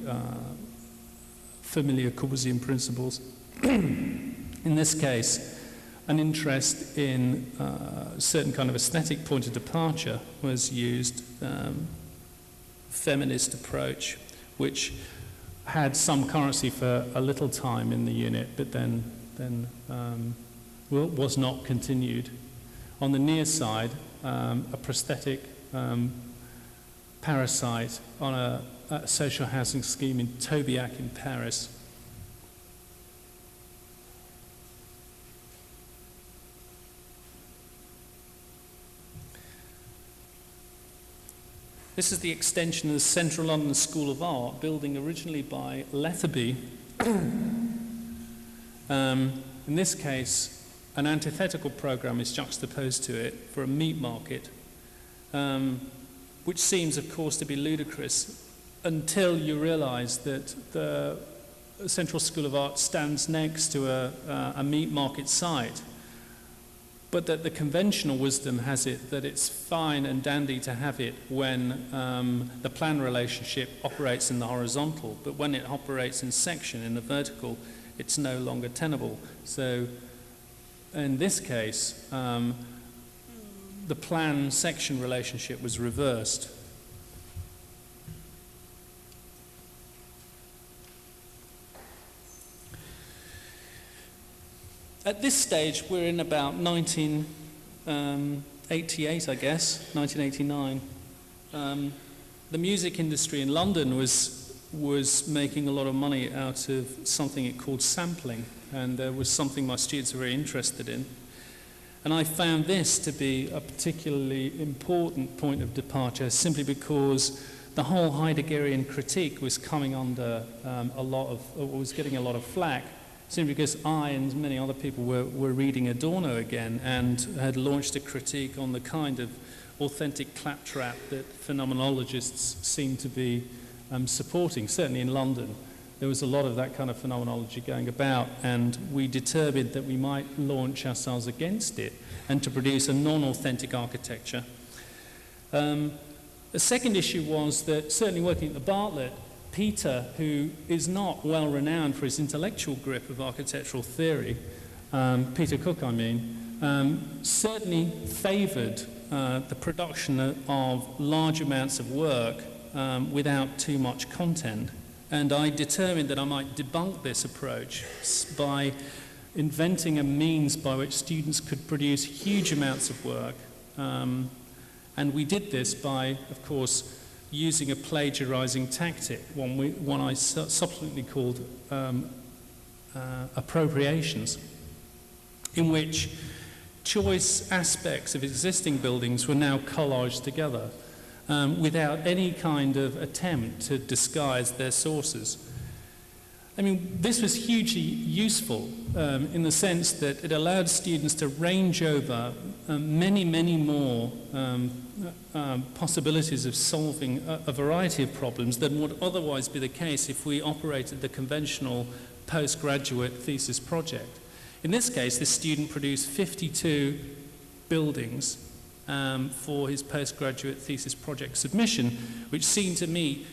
familiar Corbusian principles. In this case, an interest in a certain kind of aesthetic point of departure was used, feminist approach, which had some currency for a little time in the unit, but then was not continued. On the near side, a prosthetic parasite on a social housing scheme in Tobiac in Paris. This is the extension of the Central London School of Art, building originally by Letherby. In this case, an antithetical program is juxtaposed to it for a meat market, which seems, of course, to be ludicrous until you realize that the Central School of Art stands next to a meat market site, but that the conventional wisdom has it that it's fine and dandy to have it when the plan relationship operates in the horizontal, but when it operates in section, in the vertical, it's no longer tenable. So in this case, the plan-section relationship was reversed. At this stage, we're in about 1988, I guess, 1989. The music industry in London was making a lot of money out of something it called sampling, and was something my students were very interested in. And I found this to be a particularly important point of departure, simply because the whole Heideggerian critique was coming under was getting a lot of flack, simply because I and many other people were reading Adorno again and had launched a critique on the kind of authentic claptrap that phenomenologists seem to be supporting. Certainly in London, there was a lot of that kind of phenomenology going about, and we determined that we might launch ourselves against it and to produce a non-authentic architecture. The second issue was that, certainly working at the Bartlett, Peter, who is not well renowned for his intellectual grip of architectural theory, Peter Cook I mean, certainly favoured the production of large amounts of work without too much content. And I determined that I might debunk this approach by inventing a means by which students could produce huge amounts of work. And we did this by, of course, using a plagiarizing tactic, one I subsequently called appropriations, in which choice aspects of existing buildings were now collaged together without any kind of attempt to disguise their sources. I mean, this was hugely useful in the sense that it allowed students to range over many, many more possibilities of solving a variety of problems than would otherwise be the case if we operated the conventional postgraduate thesis project. In this case, this student produced 52 buildings for his postgraduate thesis project submission, which seemed to me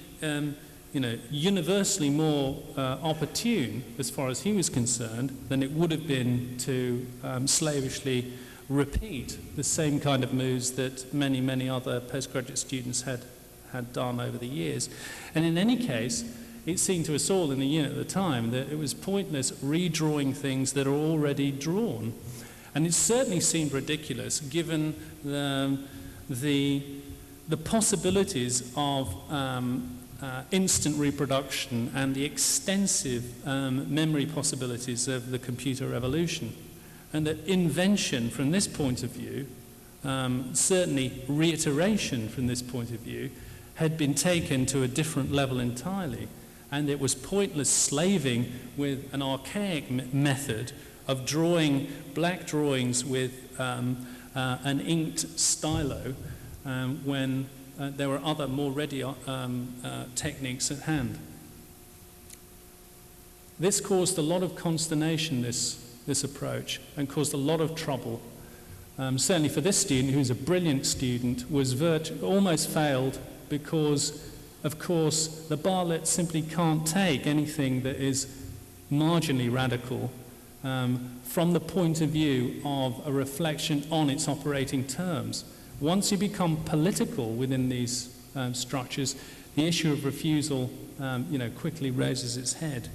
universally more opportune, as far as he was concerned, than it would have been to slavishly repeat the same kind of moves that many, many other postgraduate students had done over the years. And in any case, it seemed to us all in the unit at the time that it was pointless redrawing things that are already drawn. And it certainly seemed ridiculous given the possibilities of instant reproduction and the extensive memory possibilities of the computer revolution. And that invention from this point of view, certainly reiteration from this point of view, had been taken to a different level entirely. And it was pointless slaving with an archaic method of drawing black drawings with an inked stylo when there were other more ready techniques at hand. This caused a lot of consternation, this approach, and caused a lot of trouble. Certainly for this student, who's a brilliant student, was almost failed because, of course, the Bartlett simply can't take anything that is marginally radical from the point of view of a reflection on its operating terms. Once you become political within these structures, the issue of refusal, quickly raises its head.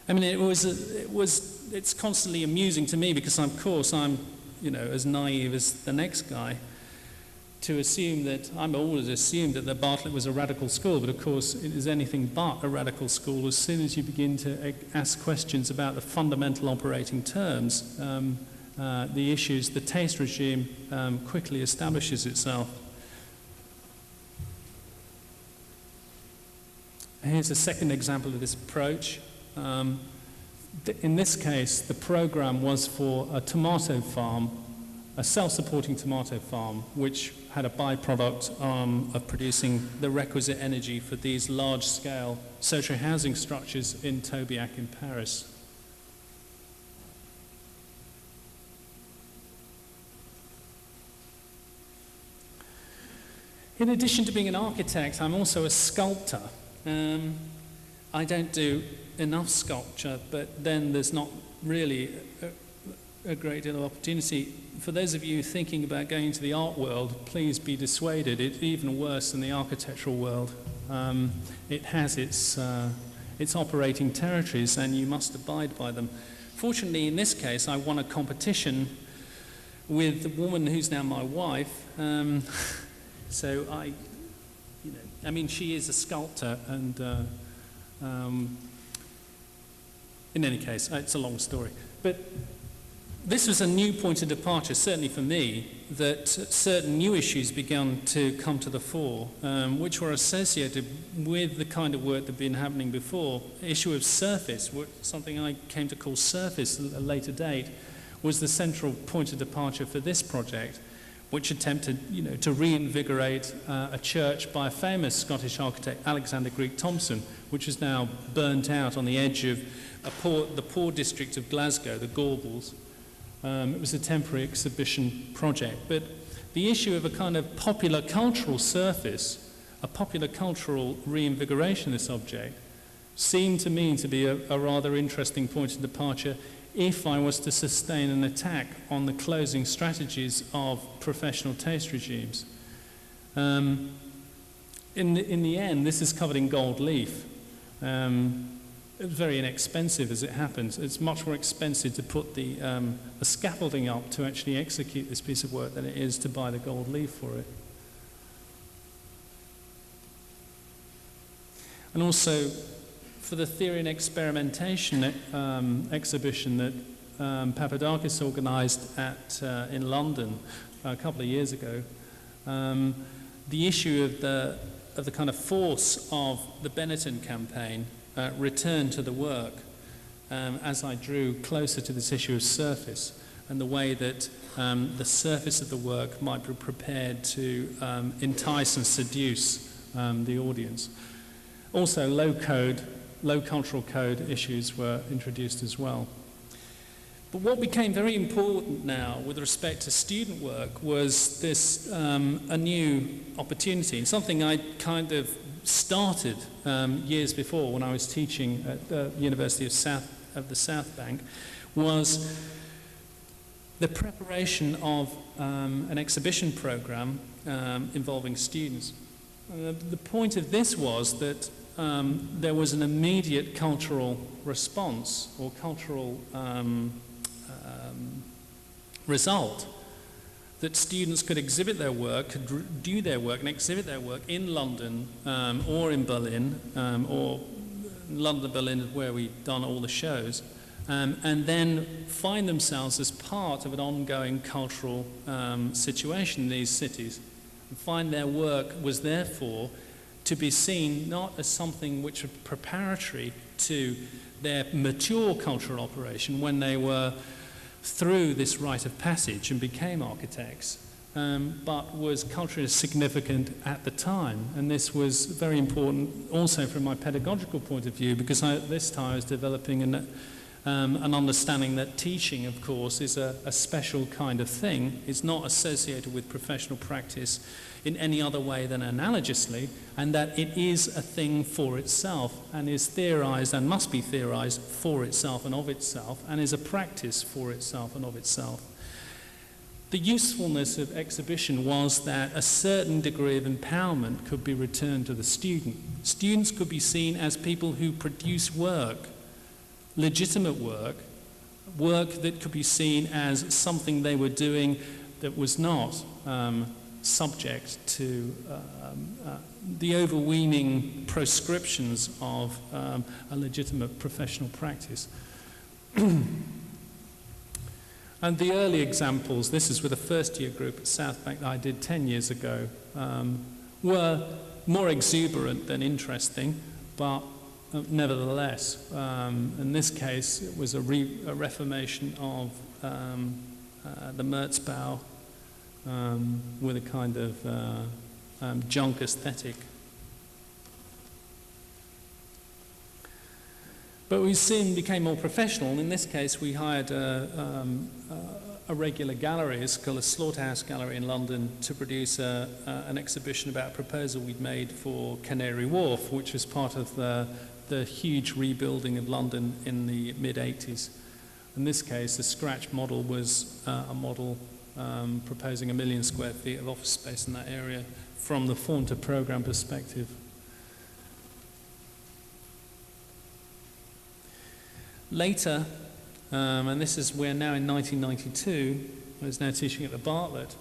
I mean, it's constantly amusing to me because, of course, I'm, as naive as the next guy, to assume that, I'm always assumed that the Bartlett was a radical school, but of course it is anything but a radical school as soon as you begin to ask questions about the fundamental operating terms. The issues, the taste regime quickly establishes itself. Here's a second example of this approach. In this case, the program was for a tomato farm a self-supporting tomato farm which had a byproduct of producing the requisite energy for these large-scale social housing structures in Tobiac in Paris. In addition to being an architect, I'm also a sculptor. I don't do enough sculpture, but then there's not really a great deal of opportunity. For those of you thinking about going into the art world, please be dissuaded. It's even worse than the architectural world. It has its operating territories, and you must abide by them. Fortunately, in this case, I won a competition with the woman who's now my wife. So she is a sculptor, and in any case, it's a long story. But this was a new point of departure, certainly for me, that certain new issues began to come to the fore, which were associated with the kind of work that had been happening before. The issue of surface, something I came to call surface at a later date, was the central point of departure for this project, which attempted, to reinvigorate a church by a famous Scottish architect, Alexander Greig Thomson, which is now burnt out on the edge of the poor district of Glasgow, the Gorbals. It was a temporary exhibition project. But the issue of a kind of popular cultural surface, a popular cultural reinvigoration of this object, seemed to me to be a rather interesting point of departure if I was to sustain an attack on the closing strategies of professional taste regimes. In the end, this is covered in gold leaf. It was very inexpensive, as it happens. It's much more expensive to put the scaffolding up to actually execute this piece of work than it is to buy the gold leaf for it. And also, for the Theory and Experimentation exhibition that Papadakis organised in London a couple of years ago, the issue of the kind of force of the Benetton campaign returned to the work as I drew closer to this issue of surface and the way that the surface of the work might be prepared to entice and seduce the audience. Also, low cultural code issues were introduced as well. But what became very important now with respect to student work was this a new opportunity, and something I kind of started years before when I was teaching at the University of the South Bank, was the preparation of an exhibition program involving students. The point of this was that there was an immediate cultural response or cultural result that students could exhibit their work, could do their work and exhibit their work in London or in Berlin, or London and Berlin is where we've done all the shows, and then find themselves as part of an ongoing cultural situation in these cities, and find their work was therefore to be seen not as something which was preparatory to their mature cultural operation when they were through this rite of passage and became architects, but was culturally significant at the time. And this was very important also from my pedagogical point of view, because this time I was developing an understanding that teaching, of course, is a special kind of thing. It's not associated with professional practice in any other way than analogously, and that it is a thing for itself and is theorized and must be theorized for itself and of itself, and is a practice for itself and of itself. The usefulness of exhibition was that a certain degree of empowerment could be returned to the student. Students could be seen as people who produce work, legitimate work, work that could be seen as something they were doing that was not subject to the overweening proscriptions of a legitimate professional practice. And the early examples, this is with a first-year group at South Bank that I did 10 years ago, were more exuberant than interesting, but nevertheless, in this case, it was a reformation of Merzbau with a kind of junk aesthetic. But we soon became more professional, and in this case we hired a regular gallery. It's called a Slaughterhouse Gallery in London to produce an exhibition about a proposal we'd made for Canary Wharf, which was part of the huge rebuilding of London in the mid-80s. In this case, the scratch model was a model proposing 1 million square feet of office space in that area from the form to program perspective. Later, and this is, we're now in 1992, I was now teaching at the Bartlett.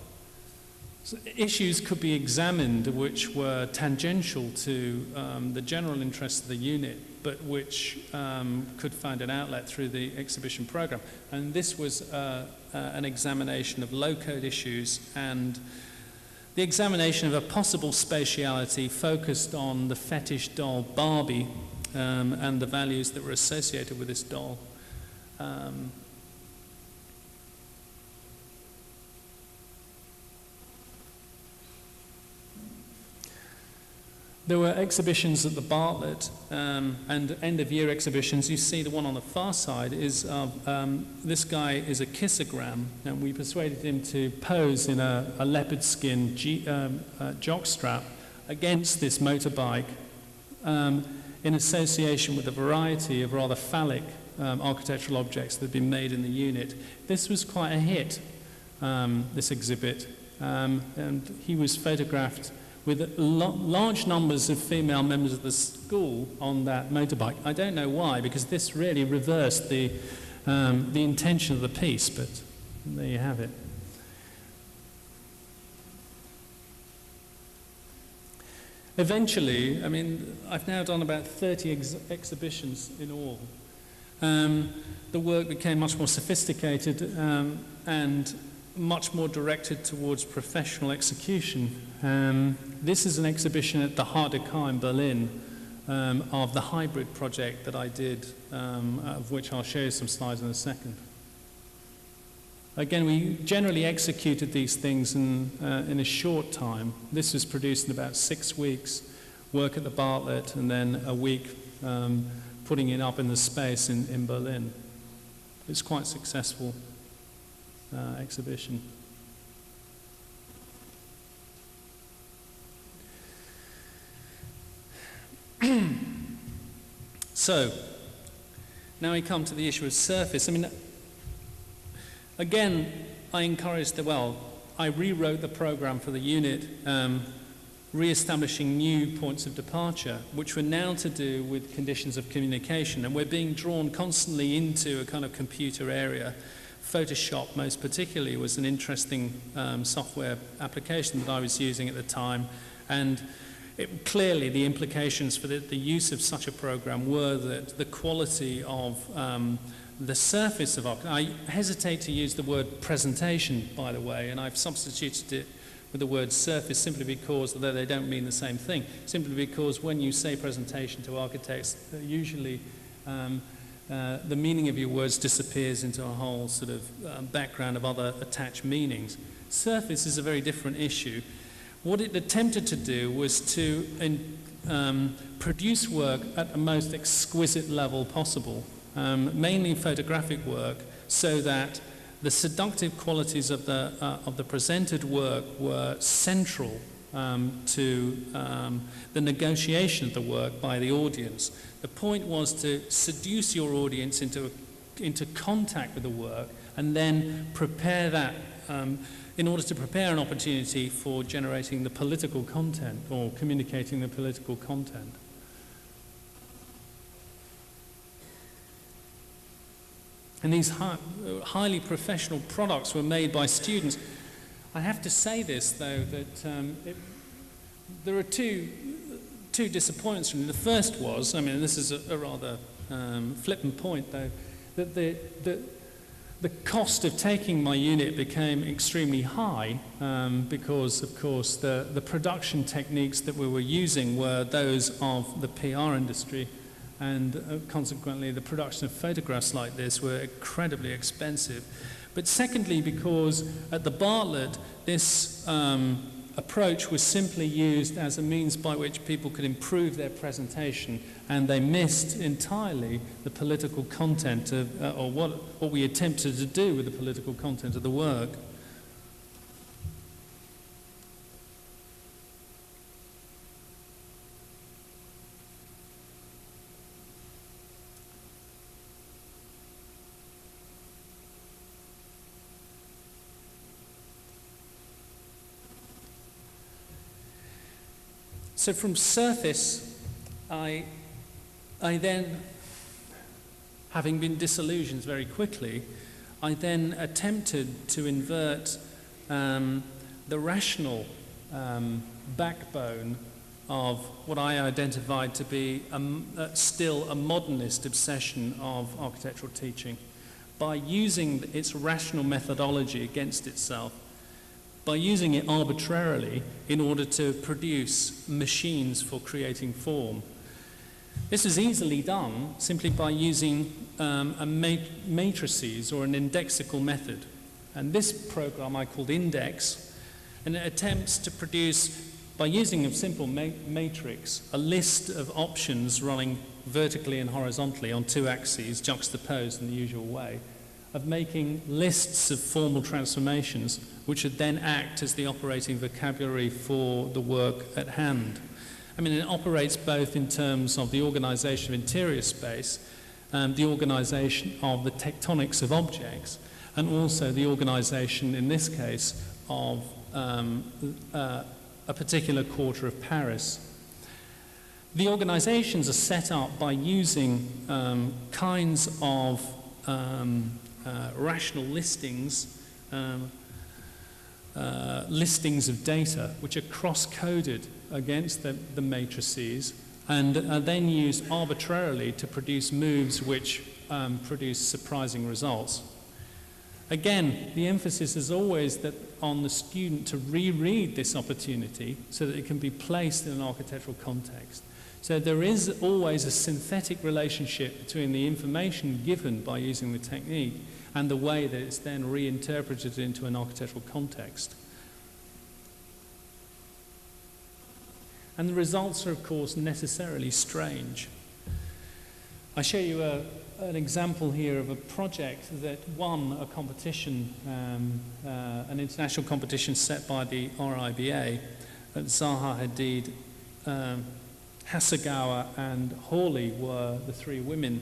So issues could be examined which were tangential to the general interest of the unit, but which could find an outlet through the exhibition program. And this was an examination of low-code issues and the examination of a possible spatiality focused on the fetish doll Barbie and the values that were associated with this doll. There were exhibitions at the Bartlett and end-of-year exhibitions. You see the one on the far side is this guy is a kissogram, and we persuaded him to pose in a leopard skin jockstrap against this motorbike in association with a variety of rather phallic architectural objects that had been made in the unit. This was quite a hit, this exhibit, and he was photographed with large numbers of female members of the school on that motorbike. I don't know why, because this really reversed the intention of the piece, but there you have it. Eventually, I mean, I've now done about 30 exhibitions in all. The work became much more sophisticated and much more directed towards professional execution. This is an exhibition at the HDK in Berlin of the hybrid project that I did, of which I'll show you some slides in a second. Again, we generally executed these things in a short time. This was produced in about 6 weeks, work at the Bartlett, and then a week putting it up in the space in Berlin. It's quite successful exhibition. So, now we come to the issue of surface. I mean, again, I encouraged I rewrote the program for the unit, re-establishing new points of departure, which were now to do with conditions of communication, and we're being drawn constantly into a kind of computer area. Photoshop, most particularly, was an interesting software application that I was using at the time, and clearly the implications for the use of such a program were that the quality of the surface of I hesitate to use the word presentation, by the way, and I've substituted it with the word surface simply because, although they don't mean the same thing, simply because when you say presentation to architects, usually the meaning of your words disappears into a whole sort of background of other attached meanings. Surface is a very different issue. What it attempted to do was to produce work at the most exquisite level possible, mainly photographic work, so that the seductive qualities of the presented work were central to the negotiation of the work by the audience. The point was to seduce your audience into contact with the work and then prepare that in order to prepare an opportunity for generating the political content or communicating the political content. And these highly professional products were made by students. I have to say this, though, that there are two disappointments from me. The first was, I mean, this is a rather flippant point, though, that the cost of taking my unit became extremely high because, of course, the production techniques that we were using were those of the PR industry, and consequently the production of photographs like this were incredibly expensive. But secondly, because at the Bartlett, this approach was simply used as a means by which people could improve their presentation, and they missed entirely the political content of, or what we attempted to do with the political content of the work. So from surface, I then, having been disillusioned very quickly, I then attempted to invert the rational backbone of what I identified to be still a modernist obsession of architectural teaching by using its rational methodology against itself, by using it arbitrarily in order to produce machines for creating form. This is easily done simply by using matrices or an indexical method. And this program I called Index, and it attempts to produce, by using a simple matrix, a list of options running vertically and horizontally on two axes, juxtaposed in the usual way, of making lists of formal transformations which would then act as the operating vocabulary for the work at hand. I mean, it operates both in terms of the organization of interior space, the organization of the tectonics of objects, and also the organization, in this case, of a particular quarter of Paris. The organizations are set up by using kinds of rational listings, listings of data, which are cross-coded against the matrices, and are then used arbitrarily to produce moves which produce surprising results. Again, the emphasis is always that on the student to reread this opportunity so that it can be placed in an architectural context. So there is always a synthetic relationship between the information given by using the technique and the way that it's then reinterpreted into an architectural context. And the results are, of course, necessarily strange. I show you an example here of a project that won a competition, an international competition set by the RIBA, that Zaha Hadid, Hasegawa and Hawley were the three women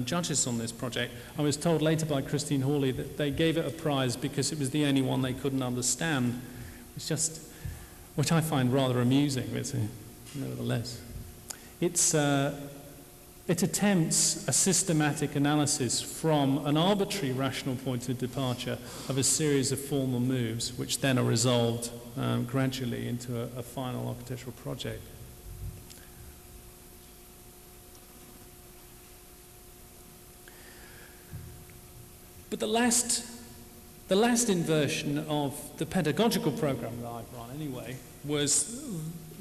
judges on this project. I was told later by Christine Hawley that they gave it a prize because it was the only one they couldn't understand. It's just, which I find rather amusing, but nevertheless. It attempts a systematic analysis from an arbitrary rational point of departure of a series of formal moves, which then are resolved gradually into a final architectural project. But the last inversion of the pedagogical program that I've run anyway was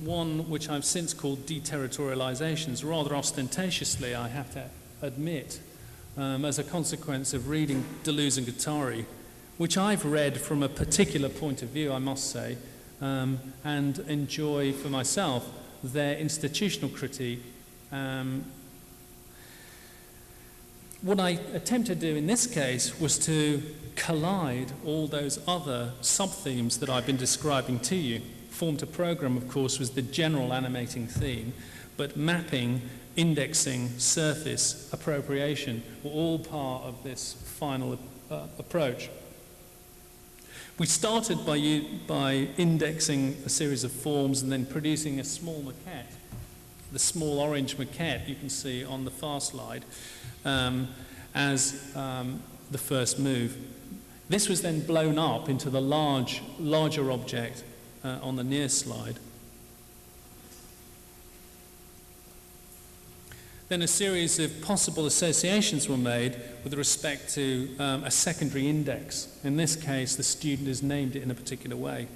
one which I've since called deterritorializations, rather ostentatiously, I have to admit, as a consequence of reading Deleuze and Guattari, which I've read from a particular point of view, I must say, and enjoy for myself their institutional critique. What I attempted to do in this case was to collide all those other sub-themes that I've been describing to you. Form to program, of course, was the general animating theme, but mapping, indexing, surface, appropriation were all part of this final approach. We started by indexing a series of forms and then producing a small maquette, the small orange maquette you can see on the far slide, as the first move. This was then blown up into the larger object on the near slide. Then a series of possible associations were made with respect to a secondary index. In this case, the student has named it in a particular way.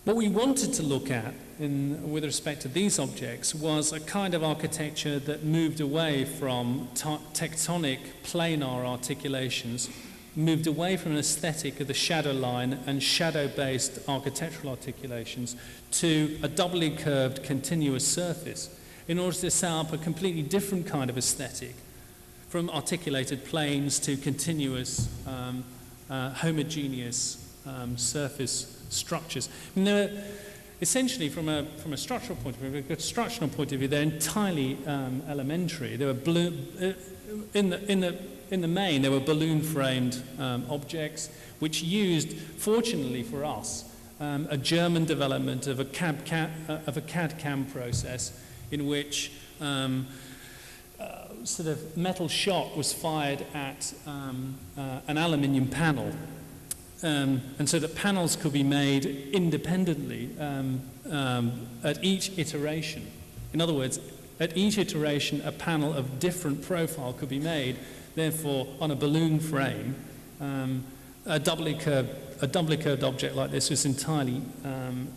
What we wanted to look at with respect to these objects was a kind of architecture that moved away from tectonic planar articulations, moved away from an aesthetic of the shadow line and shadow-based architectural articulations to a doubly curved continuous surface in order to set up a completely different kind of aesthetic, from articulated planes to continuous homogeneous surface structures. And essentially, from a structural point of view, a constructional point of view, they're entirely elementary. They were in the main, they were balloon-framed objects, which used, fortunately for us, a German development of a CAD/CAM process in which sort of metal shot was fired at an aluminium panel. And so that panels could be made independently at each iteration. In other words, at each iteration, a panel of different profile could be made. Therefore, on a balloon frame, a doubly curved object like this was entirely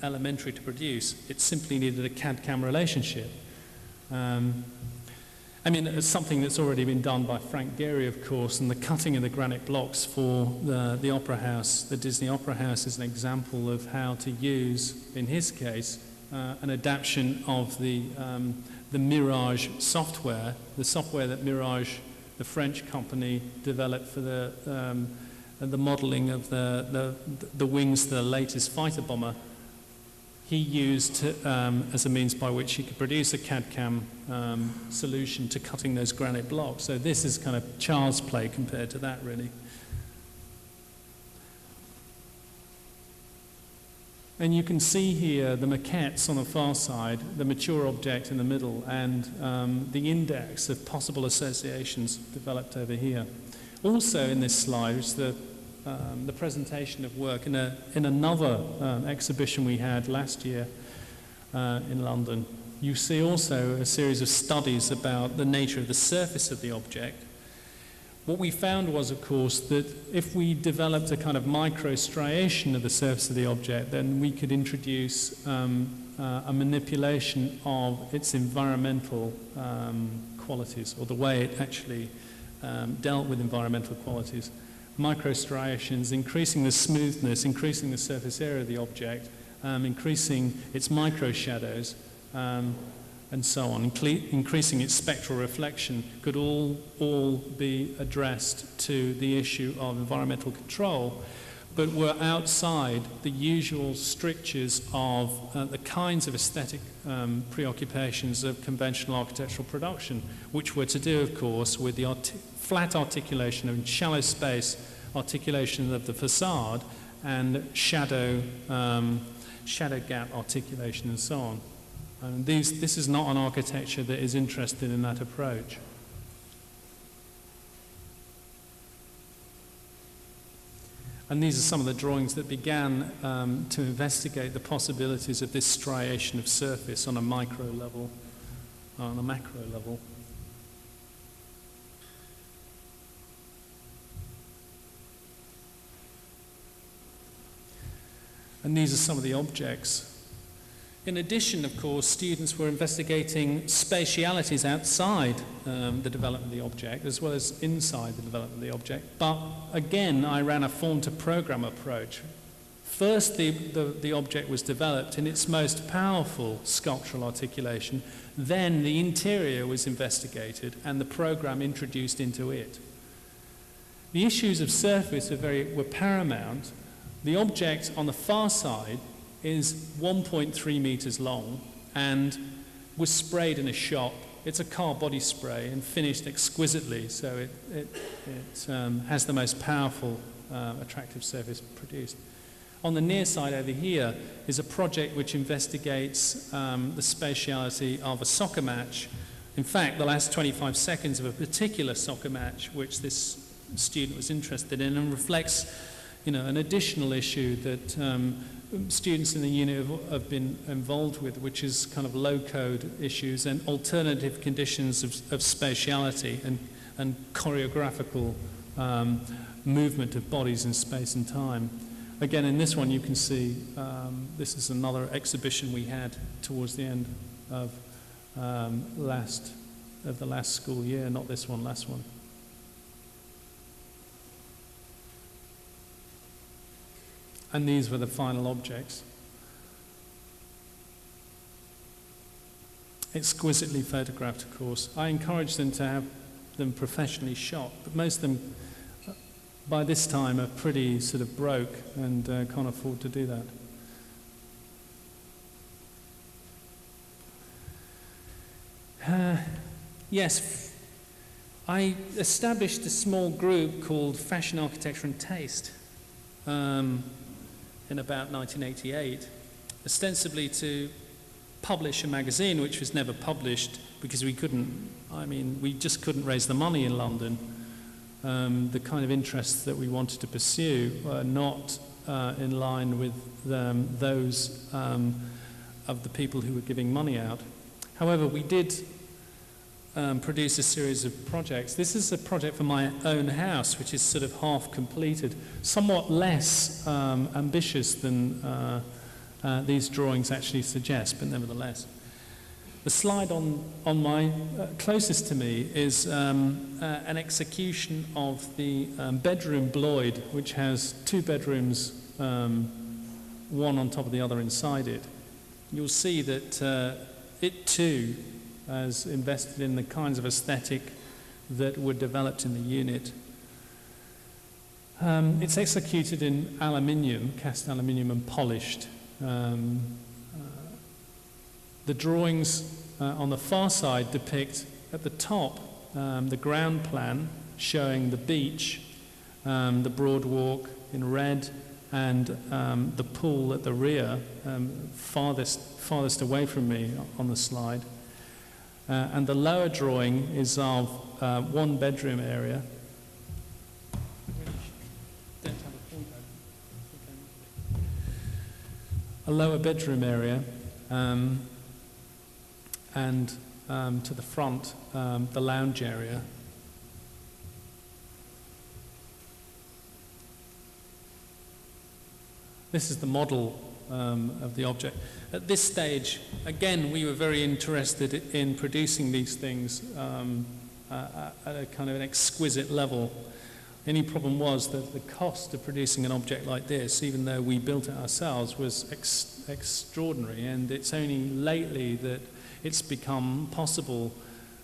elementary to produce. It simply needed a CAD/CAM relationship. I mean, it's something that's already been done by Frank Gehry, of course, and the cutting of the granite blocks for the Opera House, the Disney Opera House, is an example of how to use, in his case, an adaptation of the Mirage software, the software that Mirage, the French company, developed for the modeling of the wings to the latest fighter bomber. He used as a means by which he could produce a CAD/CAM solution to cutting those granite blocks. So this is kind of child's play compared to that, really. And you can see here the maquettes on the far side, the mature object in the middle, and the index of possible associations developed over here. Also in this slide is the presentation of work in another exhibition we had last year in London. You see also a series of studies about the nature of the surface of the object. What we found was, of course, that if we developed a kind of microstriation of the surface of the object, then we could introduce a manipulation of its environmental qualities, or the way it actually dealt with environmental qualities. Microstriations, increasing the smoothness, increasing the surface area of the object, increasing its microshadows, and so on, increasing its spectral reflection, could all be addressed to the issue of environmental control, but were outside the usual strictures of the kinds of aesthetic preoccupations of conventional architectural production, which were to do, of course, with the flat articulation and shallow space articulation of the facade and shadow gap articulation and so on. And this is not an architecture that is interested in that approach. And these are some of the drawings that began to investigate the possibilities of this striation of surface on a micro level, on a macro level. And these are some of the objects. In addition, of course, students were investigating spatialities outside the development of the object, as well as inside the development of the object. But again, I ran a form-to-program approach. First, the object was developed in its most powerful sculptural articulation. Then the interior was investigated and the program introduced into it. The issues of surface were paramount. The object on the far side is 1.3 meters long and was sprayed in a shop. It's a car body spray and finished exquisitely, so it has the most powerful attractive surface produced. On the near side over here is a project which investigates the spatiality of a soccer match. In fact, the last 25 seconds of a particular soccer match which this student was interested in, and reflects an additional issue that students in the unit have been involved with, which is kind of low-code issues and alternative conditions of spatiality and choreographical movement of bodies in space and time. Again, in this one you can see this is another exhibition we had towards the end of the last school year, not this one, last one. and these were the final objects. Exquisitely photographed, of course. I encouraged them to have them professionally shot, but most of them, by this time, are pretty sort of broke and can't afford to do that. Yes, I established a small group called Fashion, Architecture and Taste in about 1988, ostensibly to publish a magazine which was never published because we just couldn't raise the money in London. The kind of interests that we wanted to pursue were not in line with those of the people who were giving money out. However, we did produce a series of projects. This is a project for my own house, which is sort of half completed, somewhat less ambitious than these drawings actually suggest, but nevertheless. The slide on my closest to me is an execution of the bedroom bloid, which has two bedrooms, one on top of the other inside it. You'll see that it too has invested in the kinds of aesthetic that were developed in the unit. It's executed in aluminium, cast aluminium, and polished. The drawings on the far side depict at the top the ground plan showing the beach, the broad walk in red, and the pool at the rear, farthest away from me on the slide. And the lower drawing is of one bedroom area. A lower bedroom area, and to the front, the lounge area. This is the model of the object. At this stage, again, we were very interested in producing these things at a kind of an exquisite level. The only problem was that the cost of producing an object like this, even though we built it ourselves, was extraordinary, and it's only lately that it's become possible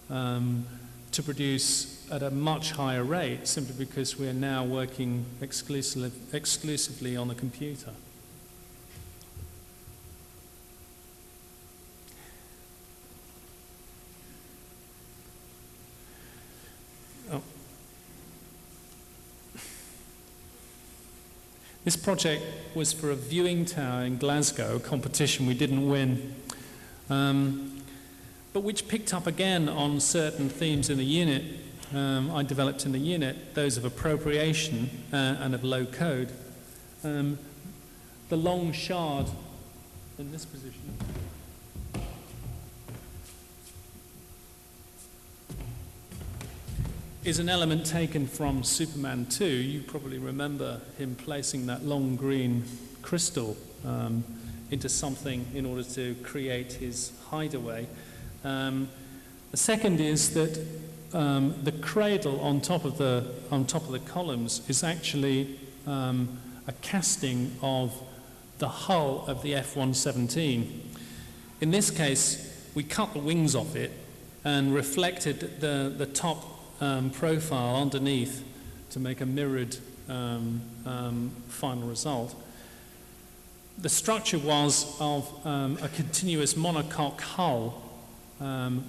to produce at a much higher rate, simply because we're now working exclusively on the computer. This project was for a viewing tower in Glasgow, a competition we didn't win, but which picked up again on certain themes in the unit. I developed in the unit, those of appropriation and of low code. The long shard in this position is an element taken from Superman 2. You probably remember him placing that long green crystal into something in order to create his hideaway. The second is that the cradle on top of the columns is actually a casting of the hull of the F-117. In this case, we cut the wings off it and reflected the top profile underneath to make a mirrored final result. The structure was of a continuous monocoque hull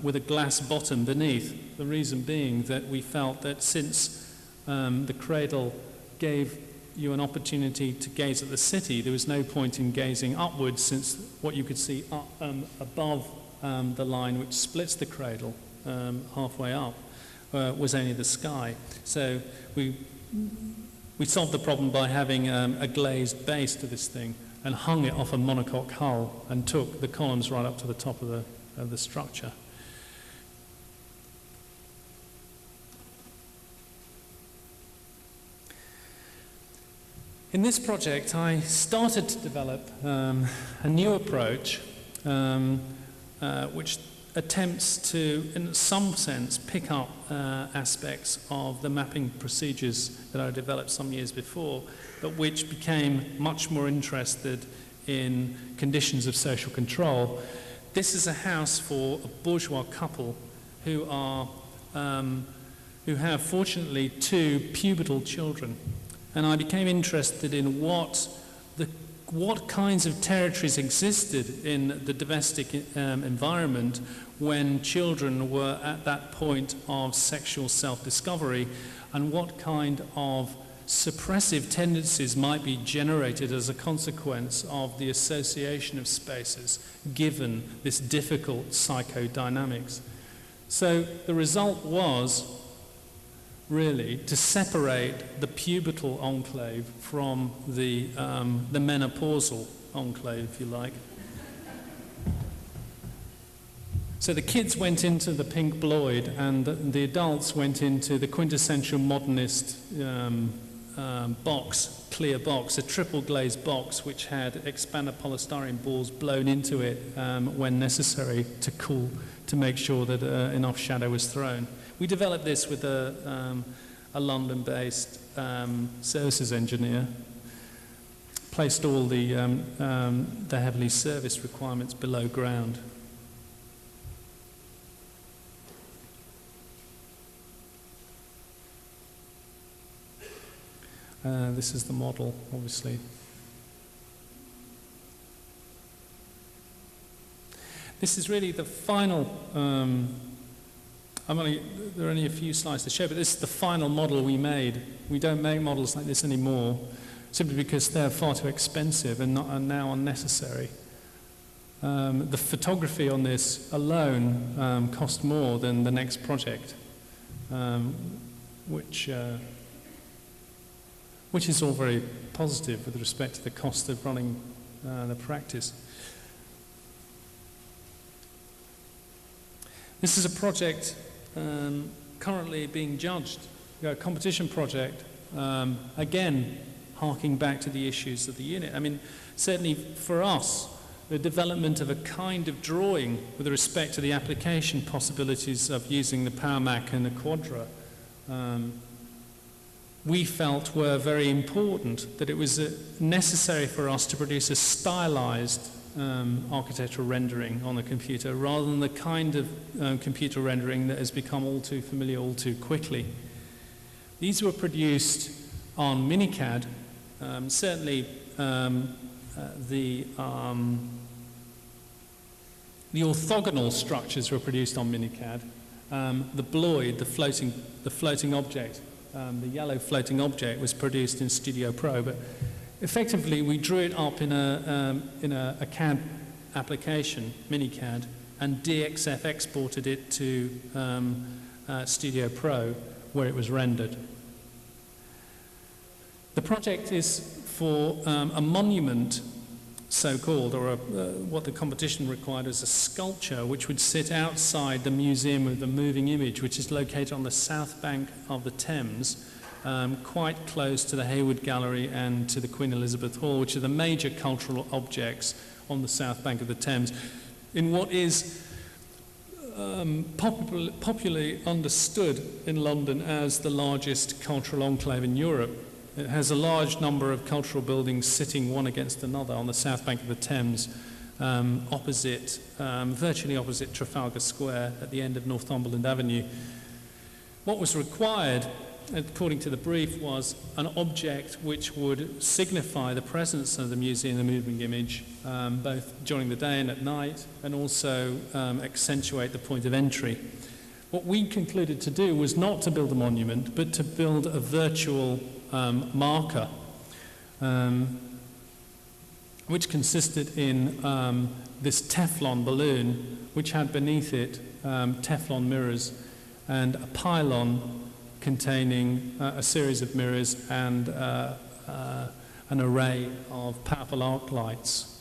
with a glass bottom beneath. The reason being that we felt that since the cradle gave you an opportunity to gaze at the city, there was no point in gazing upwards, since what you could see up, above the line which splits the cradle halfway up was only the sky. So we solved the problem by having a glazed base to this thing and hung it off a monocoque hull and took the columns right up to the top of the structure. In this project, I started to develop a new approach which attempts to, in some sense, pick up aspects of the mapping procedures that I developed some years before, but which became much more interested in conditions of social control. This is a house for a bourgeois couple who have, fortunately, 2 pubertal children. And I became interested in what kinds of territories existed in the domestic environment when children were at that point of sexual self-discovery, and what kind of suppressive tendencies might be generated as a consequence of the association of spaces given this difficult psychodynamics. So the result was really to separate the pubertal enclave from the menopausal enclave, if you like. So the kids went into the pink bloid, and the adults went into the quintessential modernist box, clear box, a triple glazed box which had expanded polystyrene balls blown into it when necessary to cool, to make sure that enough shadow was thrown. We developed this with a London-based services engineer, placed all the heavily serviced requirements below ground. This is the model, obviously. This is really the final, there are only a few slides to show, but this is the final model we made. We don't make models like this anymore, simply because they're far too expensive and now unnecessary. The photography on this alone cost more than the next project, which is all very positive with respect to the cost of running the practice. This is a project currently being judged, a competition project, again, harking back to the issues of the unit. I mean, certainly for us, the development of a kind of drawing with respect to the application possibilities of using the PowerMac and the Quadra, we felt were very important, that it was necessary for us to produce a stylized architectural rendering on the computer rather than the kind of computer rendering that has become all too familiar all too quickly. These were produced on Minicad. Certainly the orthogonal structures were produced on Minicad. The bloid, the floating object, the yellow floating object was produced in Studio Pro, but effectively we drew it up in a CAD application, Minicad, and DXF exported it to Studio Pro, where it was rendered. The project is for a monument, so-called, or what the competition required as a sculpture, which would sit outside the Museum of the Moving Image, which is located on the south bank of the Thames, quite close to the Hayward Gallery and to the Queen Elizabeth Hall, which are the major cultural objects on the south bank of the Thames, in what is popularly understood in London as the largest cultural enclave in Europe. It has a large number of cultural buildings sitting one against another on the south bank of the Thames, virtually opposite Trafalgar Square at the end of Northumberland Avenue. What was required, according to the brief, was an object which would signify the presence of the Museum of the Moving Image, both during the day and at night, and also accentuate the point of entry. What we concluded to do was not to build a monument, but to build a virtual marker, which consisted in this Teflon balloon, which had beneath it Teflon mirrors and a pylon containing a series of mirrors and an array of powerful arc lights.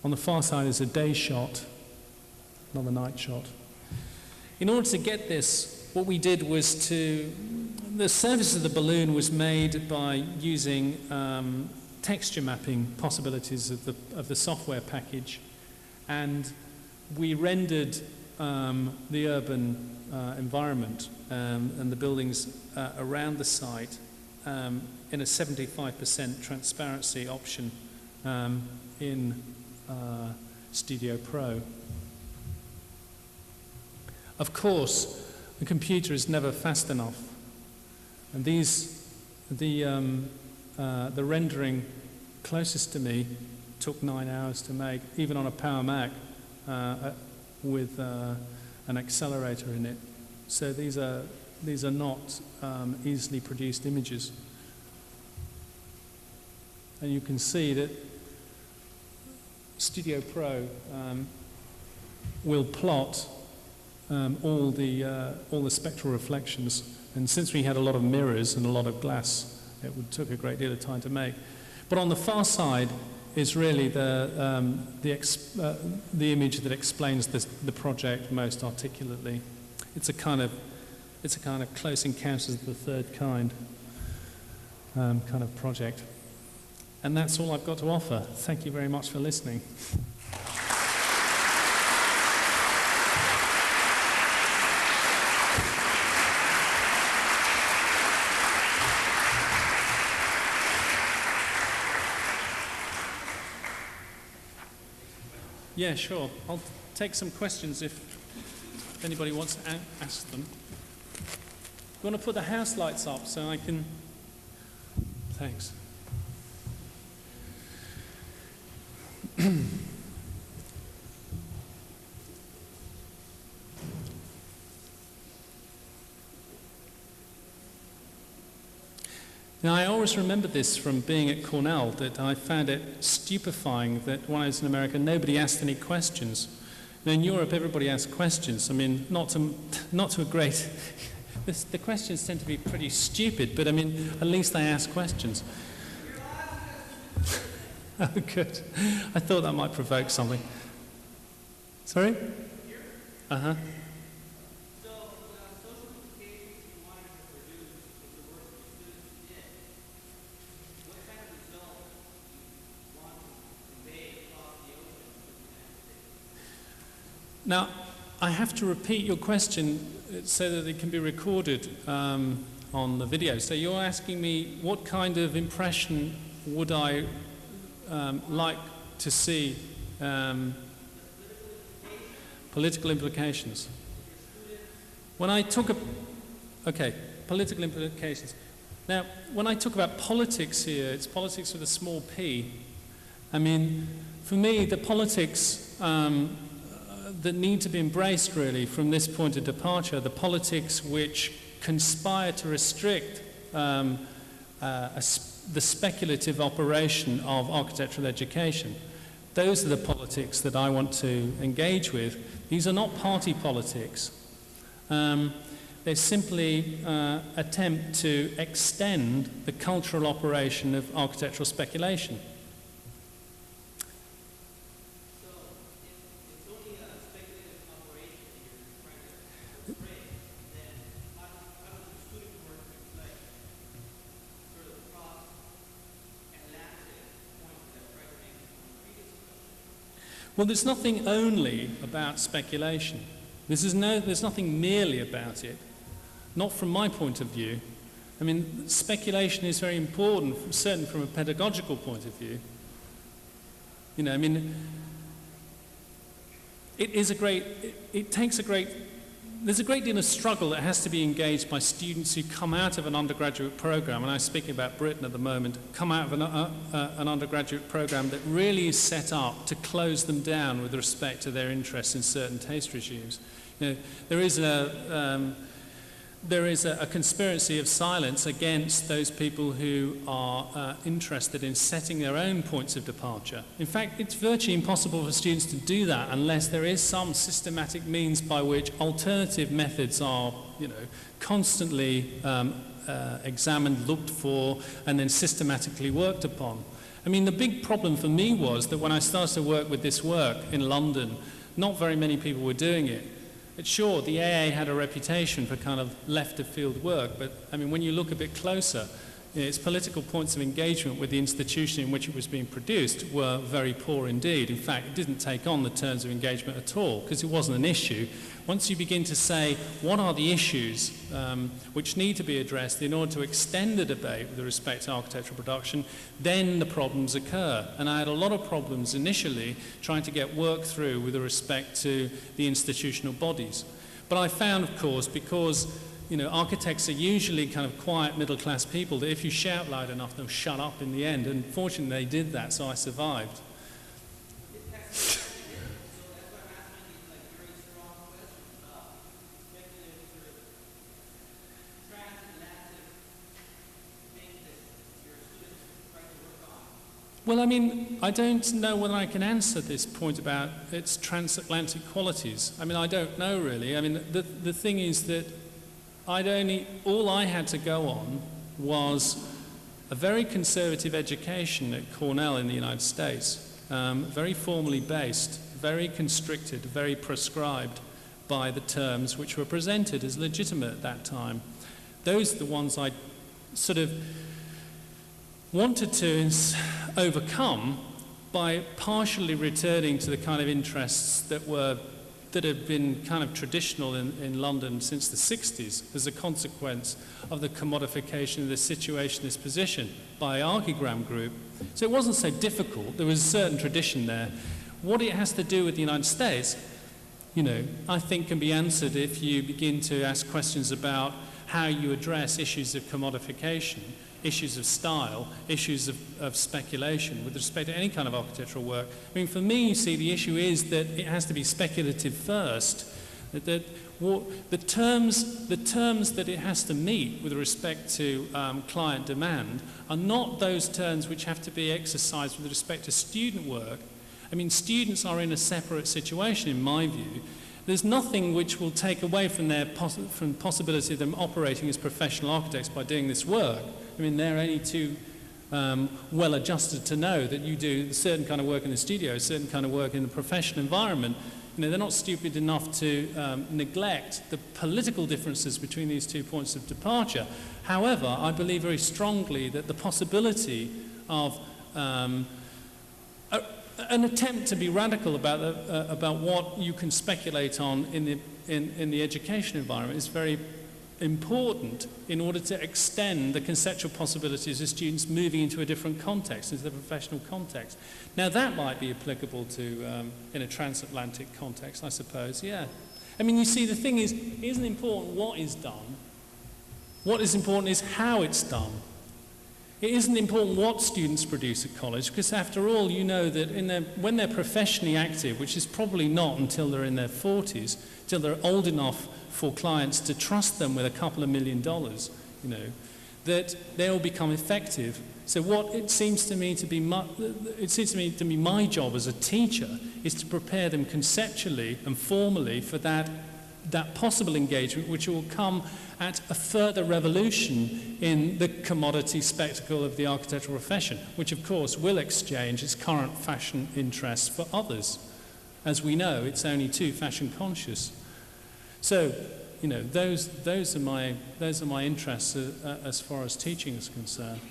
On the far side is a day shot, not a night shot. In order to get this, what we did was the surface of the balloon was made by using texture mapping possibilities of the software package, and we rendered the urban environment and the buildings around the site in a 75% transparency option in Studio Pro. Of course, the computer is never fast enough, and the rendering closest to me took 9 hours to make, even on a Power Mac with an accelerator in it. So these are not easily produced images. And you can see that Studio Pro will plot all the spectral reflections. And since we had a lot of mirrors and a lot of glass, it took a great deal of time to make. But on the far side is really the image that explains the project most articulately. It's a kind of Close Encounters of the Third Kind kind of project. And that's all I've got to offer. Thank you very much for listening. Yeah, sure. I'll take some questions if anybody wants to ask them. You want to put the house lights up so I can... Thanks. Now, I always remember this from being at Cornell, that I found it stupefying that when I was in America, nobody asked any questions. Now, in Europe, everybody asks questions. I mean, not to a great... the questions tend to be pretty stupid, but I mean, at least they ask questions. Oh, good. I thought that might provoke something. Sorry? Uh-huh. Now, I have to repeat your question so that it can be recorded on the video. So you're asking me what kind of impression would I like to see? Political implications. When I talk about... Okay, political implications. Now, when I talk about politics here, it's politics with a small p. I mean, for me, the politics... that need to be embraced really from this point of departure, the politics which conspire to restrict the speculative operation of architectural education. Those are the politics that I want to engage with. These are not party politics. They simply attempt to extend the cultural operation of architectural speculation. Well, there's nothing only about speculation. There's nothing merely about it, not from my point of view. I mean, speculation is very important, certainly from a pedagogical point of view. You know, I mean, there's a great deal of struggle that has to be engaged by students who come out of an undergraduate program, and I'm speaking about Britain at the moment, come out of an undergraduate program that really is set up to close them down with respect to their interests in certain taste regimes. You know, there is a conspiracy of silence against those people who are interested in setting their own points of departure. In fact, it's virtually impossible for students to do that unless there is some systematic means by which alternative methods are, you know, constantly examined, looked for, and then systematically worked upon. I mean, the big problem for me was that when I started to work with this work in London, not very many people were doing it. But sure, the AA had a reputation for kind of left-of-field work, but I mean, when you look a bit closer, its political points of engagement with the institution in which it was being produced were very poor indeed. In fact, it didn't take on the terms of engagement at all because it wasn't an issue. Once you begin to say, what are the issues which need to be addressed in order to extend the debate with respect to architectural production, then the problems occur. And I had a lot of problems initially trying to get work through with respect to the institutional bodies. But I found, of course, because architects are usually kind of quiet middle-class people, that if you shout loud enough, they'll shut up in the end. And fortunately, they did that, so I survived. Well, I mean, I don't know whether I can answer this point about its transatlantic qualities. I mean, I don't know really. I mean, the thing is that all I had to go on was a very conservative education at Cornell in the United States, very formally based, very constricted, very prescribed by the terms which were presented as legitimate at that time. Those are the ones I sort of wanted to overcome by partially returning to the kind of interests that had been kind of traditional in London since the 60s as a consequence of the commodification of the situationist position by Archigram Group. So it wasn't so difficult. There was a certain tradition there. What it has to do with the United States, I think can be answered if you begin to ask questions about how you address issues of commodification, issues of style, issues of speculation with respect to any kind of architectural work. I mean, for me, you see, the issue is that it has to be speculative first. The terms that it has to meet with respect to client demand are not those terms which have to be exercised with respect to student work. I mean, students are in a separate situation, in my view. There's nothing which will take away from the possibility of them operating as professional architects by doing this work. I mean, they're only too well adjusted to know that you do a certain kind of work in the studio, a certain kind of work in the professional environment. They're not stupid enough to neglect the political differences between these 2 points of departure. However, I believe very strongly that the possibility of an attempt to be radical about what you can speculate on in the education environment is very important in order to extend the conceptual possibilities of students moving into a different context, into the professional context. Now that might be applicable to in a transatlantic context, I suppose, yeah. I mean, you see, the thing is, it isn't important what is done. What is important is how it's done. It isn't important what students produce at college, because after all, you know that when they're professionally active, which is probably not until they're in their 40s, till they're old enough for clients to trust them with a couple of $1 million, that they'll become effective. So what it seems to me to be my job as a teacher is to prepare them conceptually and formally for that possible engagement, which will come at a further revolution in the commodity spectacle of the architectural profession, which of course will exchange its current fashion interests for others. As we know, it's only too fashion conscious. So, those are my interests as far as teaching is concerned.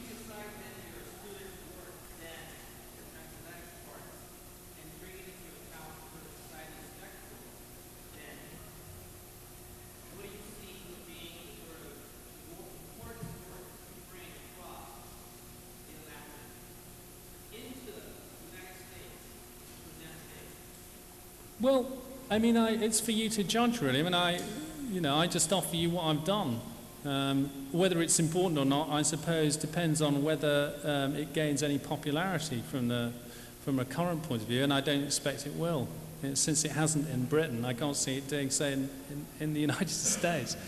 Well, I mean, it's for you to judge, really. I mean, I just offer you what I've done. Whether it's important or not, I suppose, depends on whether it gains any popularity from a current point of view, and I don't expect it will. Since it hasn't in Britain, I can't see it doing so in the United States.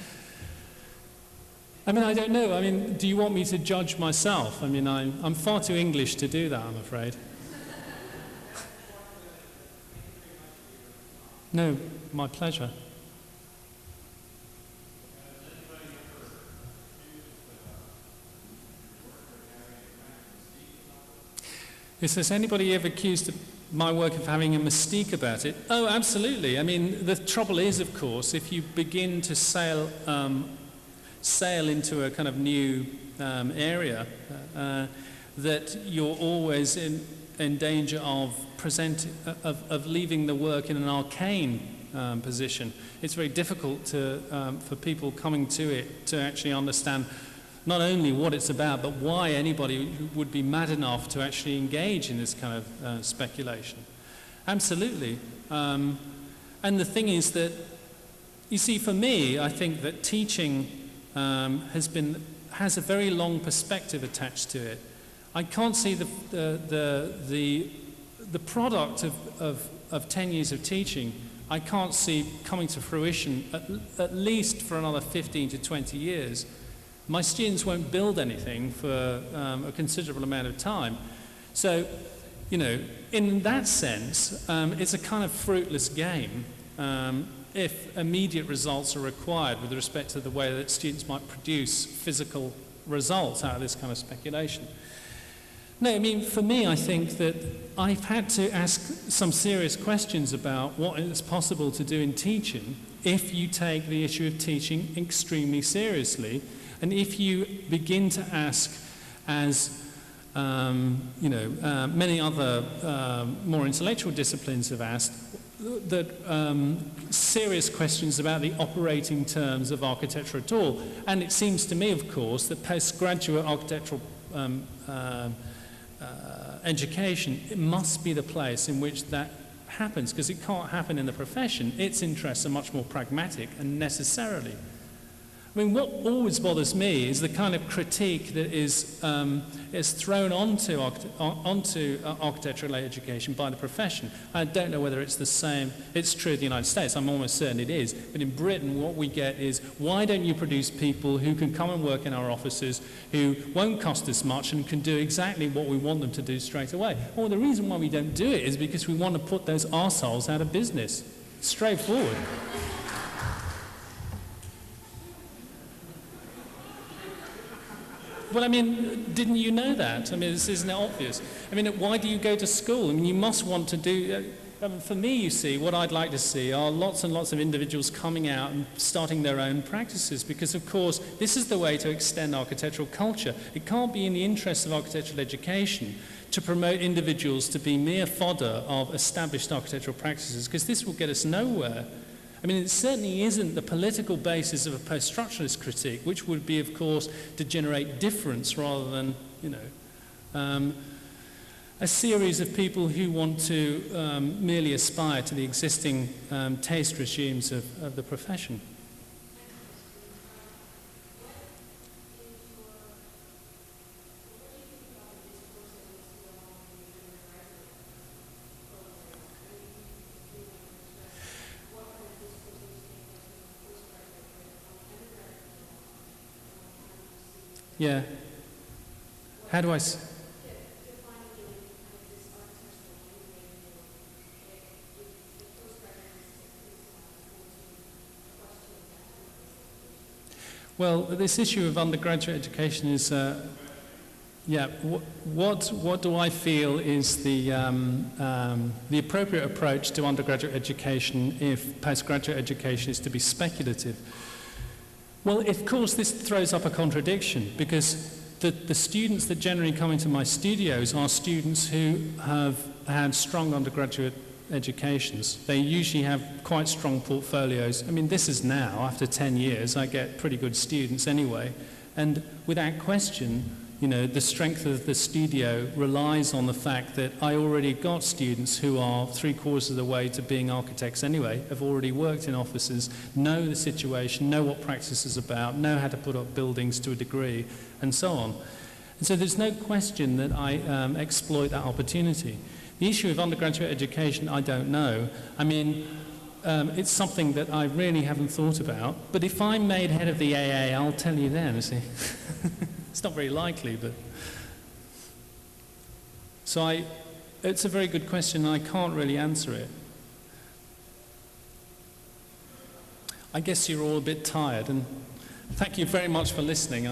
I mean, I don't know. I mean, do you want me to judge myself? I mean, I'm far too English to do that, I'm afraid. No, my pleasure. Has anybody ever accused my work of having a mystique about it? Oh, absolutely. I mean, the trouble is, of course, if you begin to sail sail into a kind of new area, that you're always in danger of leaving the work in an arcane position. It's very difficult for people coming to it to actually understand not only what it's about, but why anybody would be mad enough to actually engage in this kind of speculation. Absolutely. And the thing is that, you see, for me, I think that teaching has a very long perspective attached to it. I can't see the product of 10 years of teaching, I can't see coming to fruition at least for another 15 to 20 years. My students won't build anything for a considerable amount of time. So, you know, in that sense, it's a kind of fruitless game if immediate results are required with respect to the way that students might produce physical results out of this kind of speculation. No, I mean, for me, I think that I've had to ask some serious questions about what is possible to do in teaching if you take the issue of teaching extremely seriously, and if you begin to ask, as many other more intellectual disciplines have asked, that serious questions about the operating terms of architecture at all. And it seems to me, of course, that postgraduate architectural education, it must be the place in which that happens, because it can't happen in the profession. Its interests are much more pragmatic and necessarily. I mean, what always bothers me is the kind of critique that is thrown onto architectural education by the profession. I don't know whether it's the same. It's true in the United States. I'm almost certain it is. But in Britain, what we get is, why don't you produce people who can come and work in our offices, who won't cost us much and can do exactly what we want them to do straight away? Well, the reason why we don't do it is because we want to put those arseholes out of business. Straightforward. Well, I mean, didn't you know that? I mean, isn't it obvious? I mean, why do you go to school? I mean, you must want to do... for me, you see, what I'd like to see are lots and lots of individuals coming out and starting their own practices, because, of course, this is the way to extend architectural culture. It can't be in the interests of architectural education to promote individuals to be mere fodder of established architectural practices, because this will get us nowhere. I mean, it certainly isn't the political basis of a post-structuralist critique, which would be, of course, to generate difference rather than, a series of people who want to merely aspire to the existing taste regimes of the profession. Yeah. How do I... Well, this issue of undergraduate education is, what do I feel is the appropriate approach to undergraduate education if postgraduate education is to be speculative? Well, of course, this throws up a contradiction, because the students that generally come into my studios are students who have had strong undergraduate educations. They usually have quite strong portfolios. I mean, this is now, after 10 years, I get pretty good students anyway. And without question, the strength of the studio relies on the fact that I already got students who are 3/4 of the way to being architects anyway, have already worked in offices, know the situation, know what practice is about, know how to put up buildings to a degree, and so on. And so there's no question that I exploit that opportunity. The issue of undergraduate education, I don't know. I mean, it's something that I really haven't thought about. But if I'm made head of the AA, I'll tell you then, see. It's not very likely, but... So it's a very good question, and I can't really answer it. I guess you're all a bit tired, and thank you very much for listening.